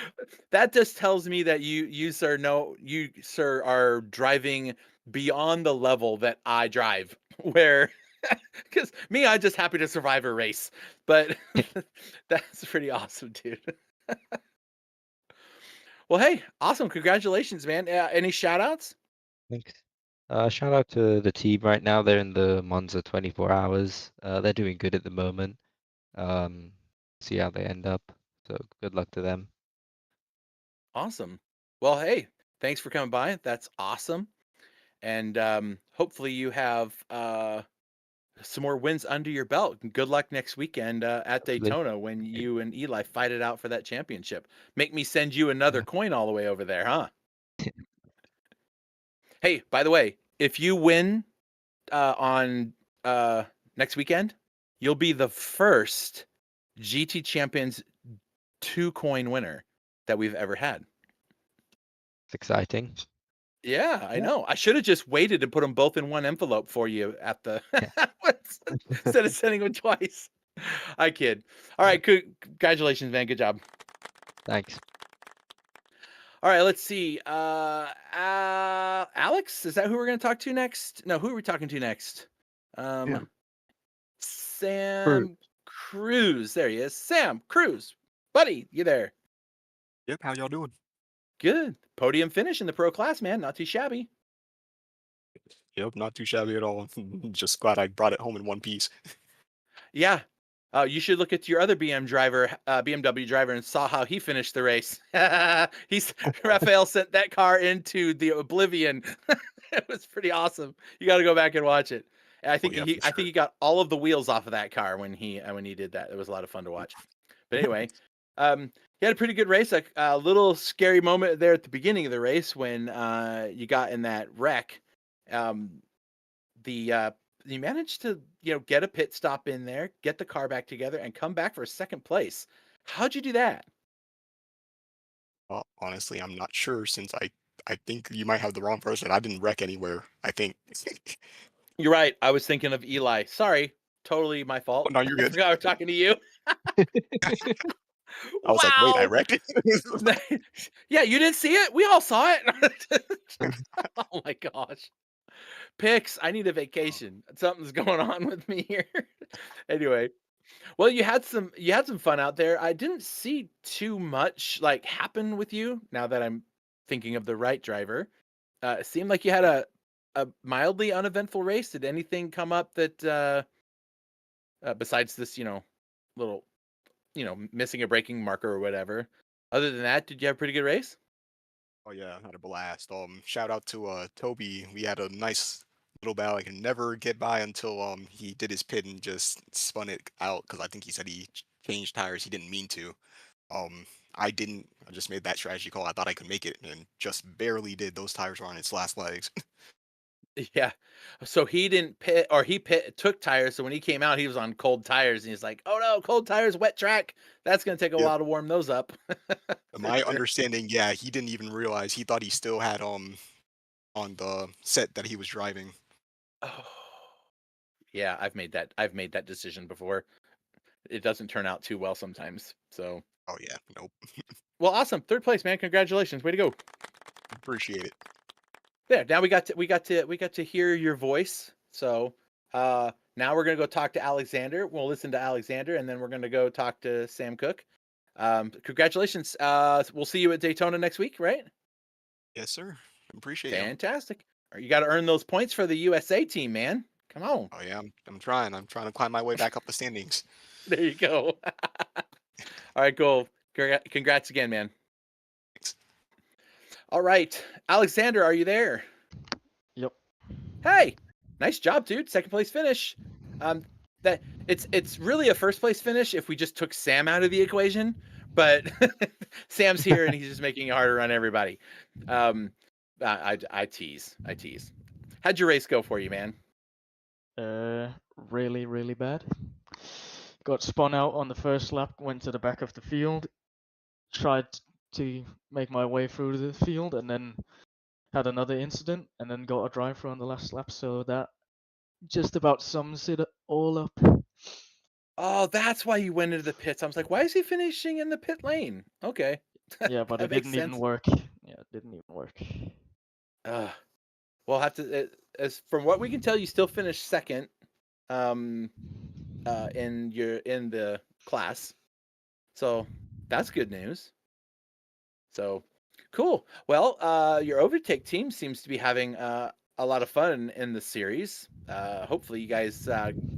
that just tells me that you sir are driving beyond the level that I drive, where because me, I'm just happy to survive a race. But that's pretty awesome, dude. Well, hey, awesome. Congratulations, man. Any shout outs? Thanks. Shout out to the team right now. They're in the Monza 24 hours. They're doing good at the moment. See how they end up. So good luck to them. Awesome. Well, hey, thanks for coming by. That's awesome. And hopefully you have some more wins under your belt. Good luck next weekend at Hopefully. Daytona when you and Eli fight it out for that championship. Make me send you another Yeah. coin all the way over there, huh? Hey, by the way, if you win on next weekend, you'll be the first GT Champions 2-coin winner that we've ever had. It's exciting. Yeah, I Yeah. know. I should have just waited and put them both in one envelope for you at the Yeah. instead of sending them twice. I kid. All right, congratulations, man. Good job. Thanks. All right, let's see. Alex, is that who we're going to talk to next? No, who are we talking to next? Yeah. Sam Cruz. There he is. Sam Cruz. Buddy, you there? Yep, how y'all doing? Good. Podium finish in the pro class, man. Not too shabby. Yep, not too shabby at all. Just glad I brought it home in one piece. Yeah. You should look at your other BMW driver, and saw how he finished the race. Raphael sent that car into the oblivion. It was pretty awesome. You got to go back and watch it. And I think yeah, I think he got all of the wheels off of that car when he did that. It was a lot of fun to watch. But anyway, he had a pretty good race. A little scary moment there at the beginning of the race when you got in that wreck. You managed to get a pit stop in there, get the car back together, and come back for second place. How'd you do that? Well, honestly, I'm not sure since I think you might have the wrong person. I didn't wreck anywhere, I think. You're right. I was thinking of Eli. Sorry. Totally my fault. Oh, no, you're I good. forgot I was talking to you. I was like, wait, I wrecked it? Yeah, you didn't see it? We all saw it. Oh my gosh. Pix, I need a vacation. Something's going on with me here. Anyway. Well, you had some fun out there. I didn't see too much happen with you now that I'm thinking of the right driver. It seemed like you had a mildly uneventful race. Did anything come up that besides this, little, missing a braking marker or whatever? Other than that, did you have a pretty good race? Oh yeah, I had a blast. Shout out to Toby. We had a nice little battle. I can never get by until he did his pit and just spun it out because I think he said he changed tires. He didn't mean to. Um, I didn't. I just made that strategy call. I thought I could make it and just barely did. Those tires were on its last legs. Yeah. So he didn't pit, or he took tires. So when he came out, he was on cold tires, and he's like, "Oh no, cold tires, wet track. That's gonna take a Yep. while to warm those up." My understanding, yeah, he didn't even realize. He thought he still had on the set that he was driving. Oh, yeah, I've made that decision before. It doesn't turn out too well sometimes. So, Oh yeah, nope. well, awesome, 3rd place, man. Congratulations, way to go. Appreciate it. There. Now we got to hear your voice. So, now we're gonna go talk to Alexander. We'll listen to Alexander, and then we're gonna go talk to Sam Cook. Congratulations. We'll see you at Daytona next week, right? Yes, sir. Appreciate it. Fantastic. You got to earn those points for the USA team, man. Come on. Oh yeah, I'm trying. I'm trying to climb my way back up the standings. There you go. All right, cool. Congrats again, man. Thanks. All right, Alexander, are you there? Yep. Hey, nice job, dude. 2nd place finish. That it's really a 1st place finish if we just took Sam out of the equation, but Sam's here and he's just making it harder on everybody. I tease. How'd your race go for you, man? Really, really bad. Got spun out on the first lap, went to the back of the field, tried to make my way through the field, and then had another incident, and then got a drive-through on the last lap, so that just about sums it all up. Oh, that's why you went into the pits. I was like, why is he finishing in the pit lane? Okay. Yeah, but it makes didn't even sense. work. Yeah, it didn't even work. We'll have to, as from what we can tell, you still finished 2nd, in the class, so that's good news. So cool. Well, your overtake team seems to be having a lot of fun in the series. Hopefully, you guys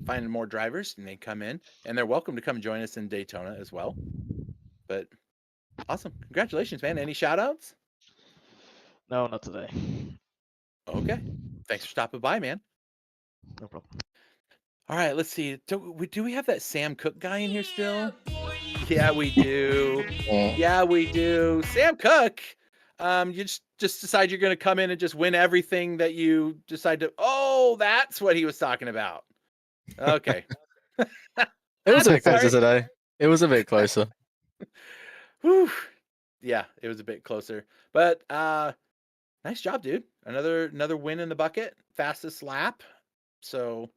find more drivers and they come in, and they're welcome to come join us in Daytona as well. But awesome, congratulations, man. Any shout outs? No, not today. Okay, thanks for stopping by, man. No problem. All right, let's see. Do we have that Sam Cook guy in here still? Yeah, we do. Yeah, we do. Sam Cook. You just decide you're going to come in and just win everything that you decide to. Oh, that's what he was talking about. Okay. It was a bit Sorry. closer today. It was a bit closer. Whew. Yeah, it was a bit closer. But nice job, dude. Another win in the bucket. Fastest lap. So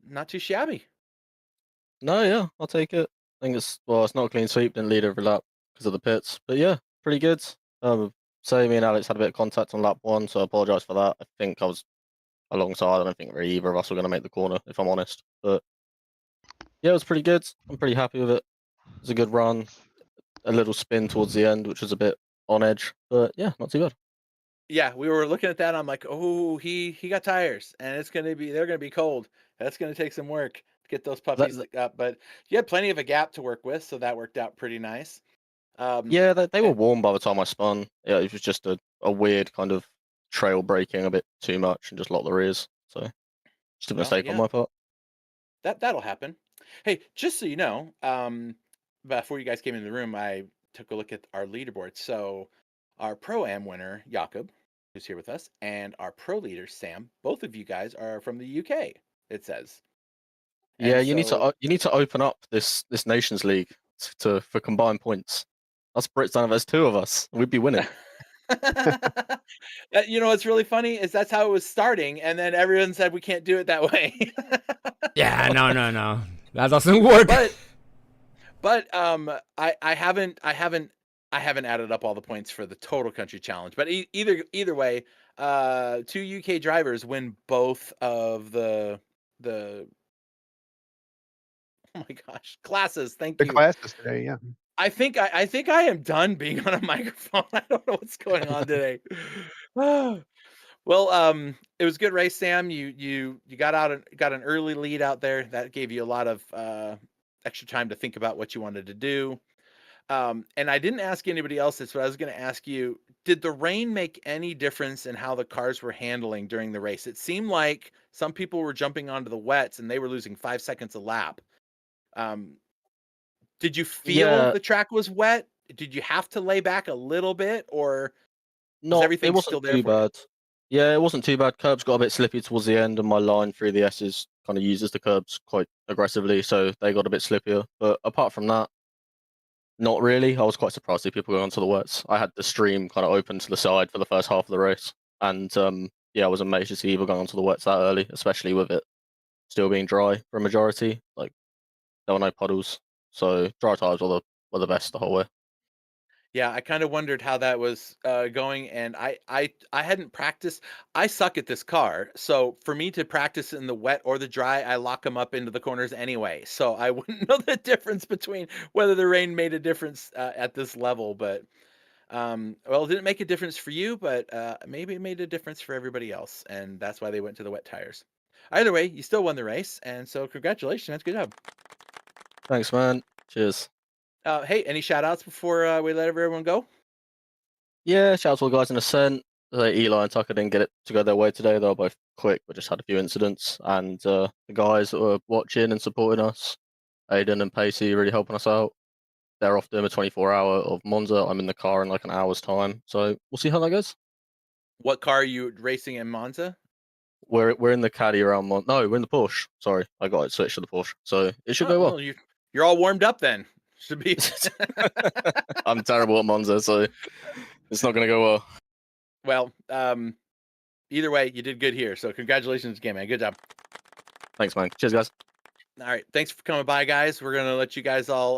not too shabby. No, yeah, I'll take it. I think it's not a clean sweep, didn't lead every lap because of the pits. But yeah, pretty good. So me and Alex had a bit of contact on lap 1, so I apologise for that. I think I was alongside. I don't think really either of us were going to make the corner, if I'm honest. But yeah, it was pretty good. I'm pretty happy with it. It was a good run. A little spin towards the end, which was a bit on edge. But yeah, not too bad. Yeah, we were looking at that. I'm like, oh, he got tires, and they're gonna be cold. That's gonna take some work to get those puppies up. But you had plenty of a gap to work with, so that worked out pretty nice. Yeah, they were warm by the time I spun. Yeah, it was just a weird kind of trail braking a bit too much and just locked the rears. So just a mistake on my part. That'll happen. Hey, just so you know, before you guys came into the room, I took a look at our leaderboard. So our Pro-Am winner, Jakob, who's here with us, and our pro leader, Sam, both of you guys are from the UK, it says. Yeah, you need to open up this Nations League for combined points. Us Brits don't have, there's 2 of us. We'd be winning. You know what's really funny is that's how it was starting, and then everyone said we can't do it that way. Yeah, no, that doesn't work. But I haven't added up all the points for the total country challenge. But either way, 2 UK drivers win both of the oh my gosh, classes. Thank you. The classes today, yeah. I think I am done being on a microphone. I don't know what's going on today. Well, it was a good race, Sam. You got an early lead out there. That gave you a lot of extra time to think about what you wanted to do. And I didn't ask anybody else this, but I was going to ask you, did the rain make any difference in how the cars were handling during the race? It seemed like some people were jumping onto the wets and they were losing 5 seconds a lap. Did you feel Yeah, the track was wet? Did you have to lay back a little bit, or was it everything wasn't still there too for you? bad. Yeah, it wasn't too bad. Curbs got a bit slippy towards the end, and my line through the S's kind of uses the curbs quite aggressively, so they got a bit slippier. But apart from that, not really. I was quite surprised to see people going onto the wets. I had the stream kind of open to the side for the first half of the race, and yeah, I was amazed to see people going onto the wets that early, especially with it still being dry for a majority. Like there were no puddles, so dry tires were the best the whole way. Yeah, I kind of wondered how that was going, and I hadn't practiced. I suck at this car, so for me to practice in the wet or the dry, I lock them up into the corners anyway. So I wouldn't know the difference between whether the rain made a difference at this level. But well, it didn't make a difference for you, but maybe it made a difference for everybody else, and that's why they went to the wet tires. Either way, you still won the race, and so congratulations. Good job. Thanks, man. Cheers. Hey, any shout outs before we let everyone go? Yeah, shout out to all the guys in Ascent. Eli and Tucker didn't get it to go their way today. They were both quick, but just had a few incidents. And the guys that were watching and supporting us, Aiden and Pacey, really helping us out. They're off doing a 24-hour of Monza. I'm in the car in like an hour's time. So we'll see how that goes. What car are you racing in Monza? We're in the caddy around Monza. No, we're in the Porsche. Sorry, I got it switched to the Porsche. So it should go well. You're all warmed up then. Should be. I'm terrible at Monza, so it's not going to go well. Well, either way, you did good here. So congratulations again, man. Good job. Thanks, man. Cheers, guys. All right. Thanks for coming by, guys. We're going to let you guys all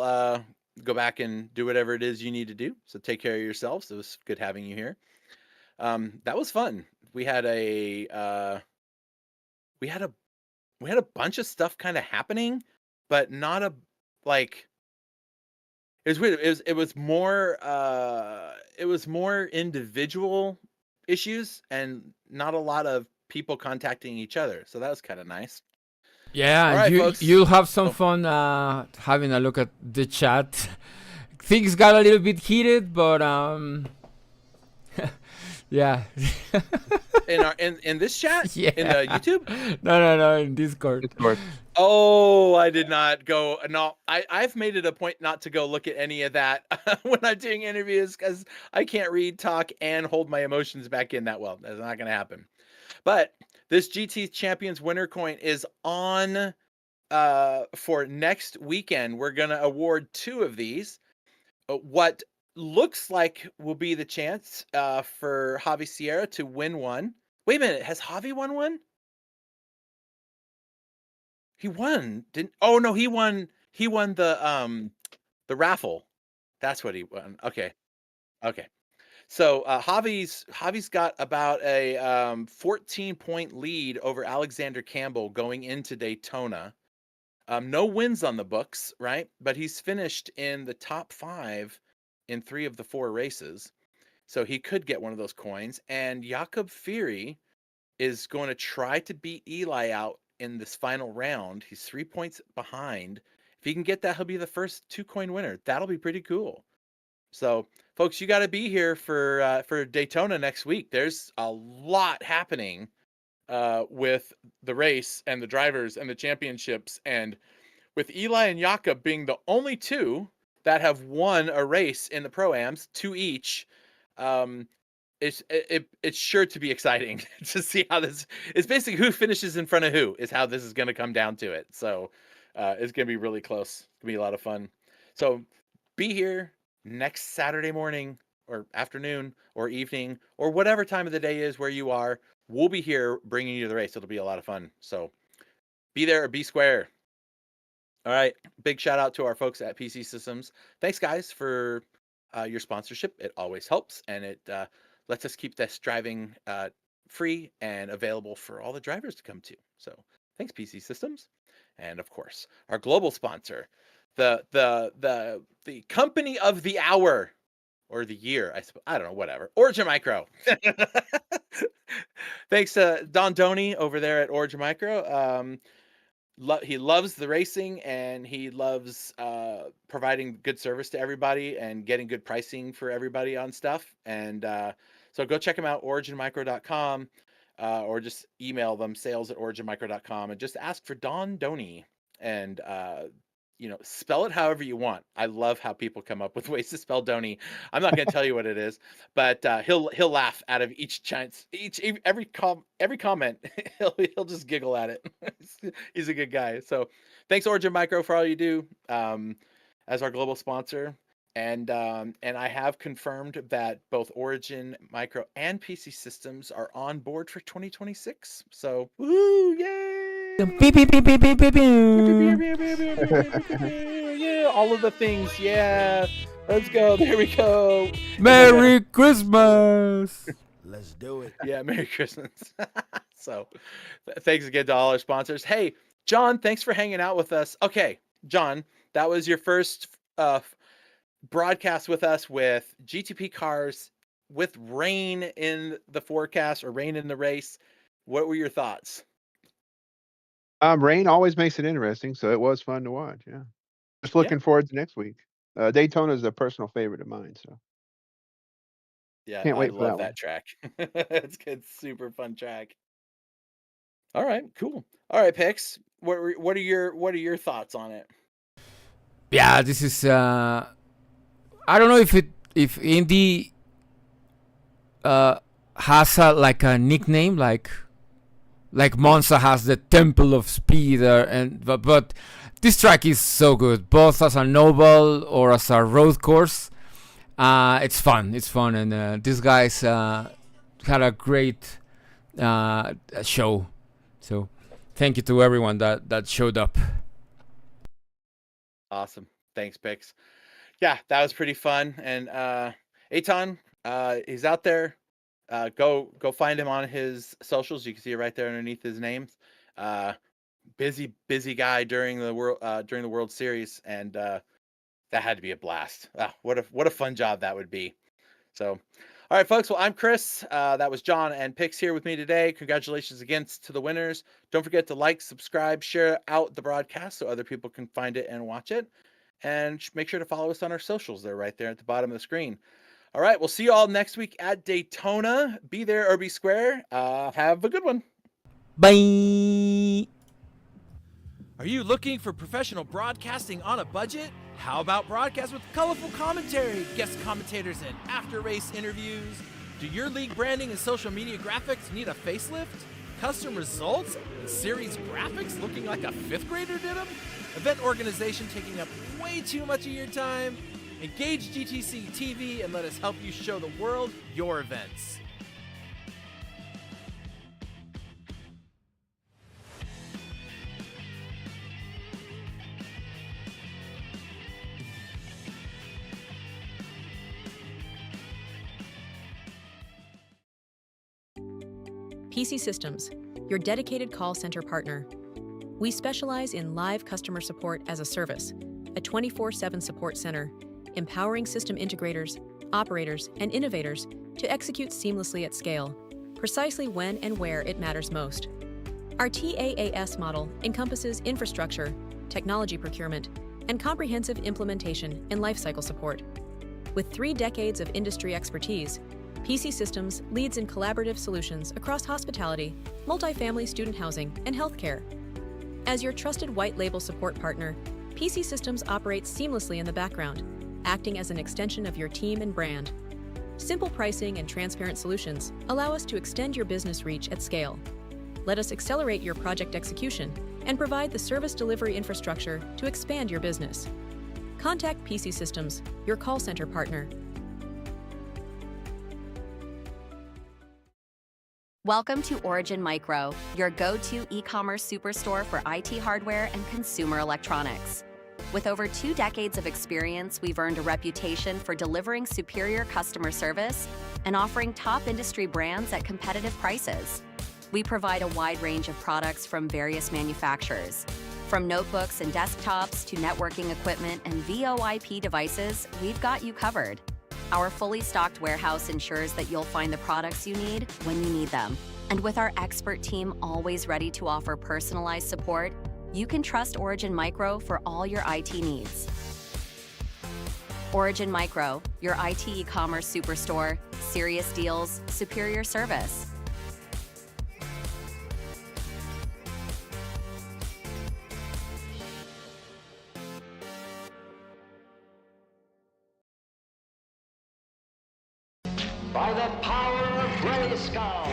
go back and do whatever it is you need to do. So take care of yourselves. It was good having you here. That was fun. We had a bunch of stuff kind of happening, but not a like. It was weird. It was more individual issues and not a lot of people contacting each other. So that was kind of nice. Yeah, All right, you folks. you'll have some Oh. fun having a look at the chat. Things got a little bit heated, but yeah. in this chat? Yeah. In the YouTube? No, in Discord. Oh, I did not go. No, I've made it a point not to go look at any of that when I'm doing interviews because I can't read, talk, and hold my emotions back in that well. That's not going to happen. But this GT Champions winner coin is on for next weekend. We're going to award 2 of these. What looks like will be the chance for Javi Sierra to win one. Wait a minute, has Javi won one? He won, didn't? Oh no, he won the raffle. That's what he won. Okay. So Javi's got about a 14-point lead over Alexander Campbell going into Daytona. No wins on the books, right? But he's finished in the top 5 in 3 of the 4 races. So he could get one of those coins. And Jakob Fury is going to try to beat Eli out in this final round. He's 3 points behind. If he can get that, he'll be the first 2-coin winner. That'll be pretty cool. So, folks, you got to be here for Daytona next week. There's a lot happening with the race and the drivers and the championships, and with Eli and Jakob being the only 2 that have won a race in the Pro-Ams, 2 each. It's sure to be exciting to see how this. It's basically who finishes in front of who is how this is going to come down to it. So it's going to be really close. It's going to be a lot of fun. So be here next Saturday morning or afternoon or evening or whatever time of the day is where you are. We'll be here bringing you the race. It'll be a lot of fun. So be there or be square. All right. Big shout out to our folks at PC Systems. Thanks, guys, for your sponsorship. It always helps, and it lets us keep this driving free and available for all the drivers to come to. So thanks, PC Systems. And of course, our global sponsor, the company of the hour or the year, I don't know, whatever. Origin Micro. Thanks to Don Doney over there at Origin Micro. he loves the racing, and he loves providing good service to everybody and getting good pricing for everybody on stuff. And so go check him out, originmicro.com, or just email them, sales@originmicro.com, and just ask for Don Doney. And spell it however you want. I love how people come up with ways to spell Doney. I'm not going to tell you what it is, but he'll laugh out of each chance, every comment. he'll just giggle at it. He's a good guy. So thanks, Origin Micro, for all you do as our global sponsor. And I have confirmed that both Origin Micro and PC Systems are on board for 2026. So woo, yay! Yeah, all of the things. Yeah, let's go. There we go. Merry Christmas. Let's do it. Yeah, Merry Christmas. So thanks again to all our sponsors. Hey, John, thanks for hanging out with us. Okay, John, that was your first broadcast with us with GTP cars with rain in the forecast or rain in the race. What were your thoughts? Rain always makes it interesting, so it was fun to watch. Yeah, just looking forward to next week. Daytona is a personal favorite of mine, so Yeah, can't wait I for love that that track. It's good, super fun track. All right, cool. All right, Pix, what are your thoughts on it? Yeah, this is I don't know if Indy has a nickname like Monza has the Temple of Speed, but this track is so good, both as a noble or as a road course. It's fun, and these guys had a great show. So thank you to everyone that showed up. Awesome, thanks, Pix. Yeah, that was pretty fun. And Eitan, he's out there. Go find him on his socials. You can see it right there underneath his name. Busy guy during the World Series, and that had to be a blast. What a fun job that would be. So, all right, folks. Well, I'm Chris. That was John and Pix here with me today. Congratulations again to the winners. Don't forget to like, subscribe, share out the broadcast so other people can find it and watch it. And make sure to follow us on our socials. They're right there at the bottom of the screen. All right, we'll see you all next week at Daytona. Be there or be square. Have a good one. Bye. Are you looking for professional broadcasting on a budget? How about broadcast with colorful commentary, guest commentators, and after-race interviews? Do your league branding and social media graphics need a facelift? Custom results and series graphics looking like a 5th grader did them? Event organization taking up way too much of your time? Engage GTC TV and let us help you show the world your events. PC Systems, your dedicated call center partner. We specialize in live customer support as a service, a 24/7 support center, empowering system integrators, operators, and innovators to execute seamlessly at scale, precisely when and where it matters most. Our TaaS model encompasses infrastructure, technology procurement, and comprehensive implementation and lifecycle support. With 3 decades of industry expertise, PC Systems leads in collaborative solutions across hospitality, multifamily student housing, and healthcare. As your trusted white label support partner, PC Systems operates seamlessly in the background, acting as an extension of your team and brand. Simple pricing and transparent solutions allow us to extend your business reach at scale. Let us accelerate your project execution and provide the service delivery infrastructure to expand your business. Contact PC Systems, your call center partner. Welcome to Origin Micro, your go-to e-commerce superstore for IT hardware and consumer electronics. With over 2 decades of experience, we've earned a reputation for delivering superior customer service and offering top industry brands at competitive prices. We provide a wide range of products from various manufacturers. From notebooks and desktops to networking equipment and VoIP devices, we've got you covered. Our fully stocked warehouse ensures that you'll find the products you need when you need them. And with our expert team always ready to offer personalized support, you can trust Origin Micro for all your IT needs. Origin Micro, your IT e-commerce superstore, serious deals, superior service. By the power of Grayskull.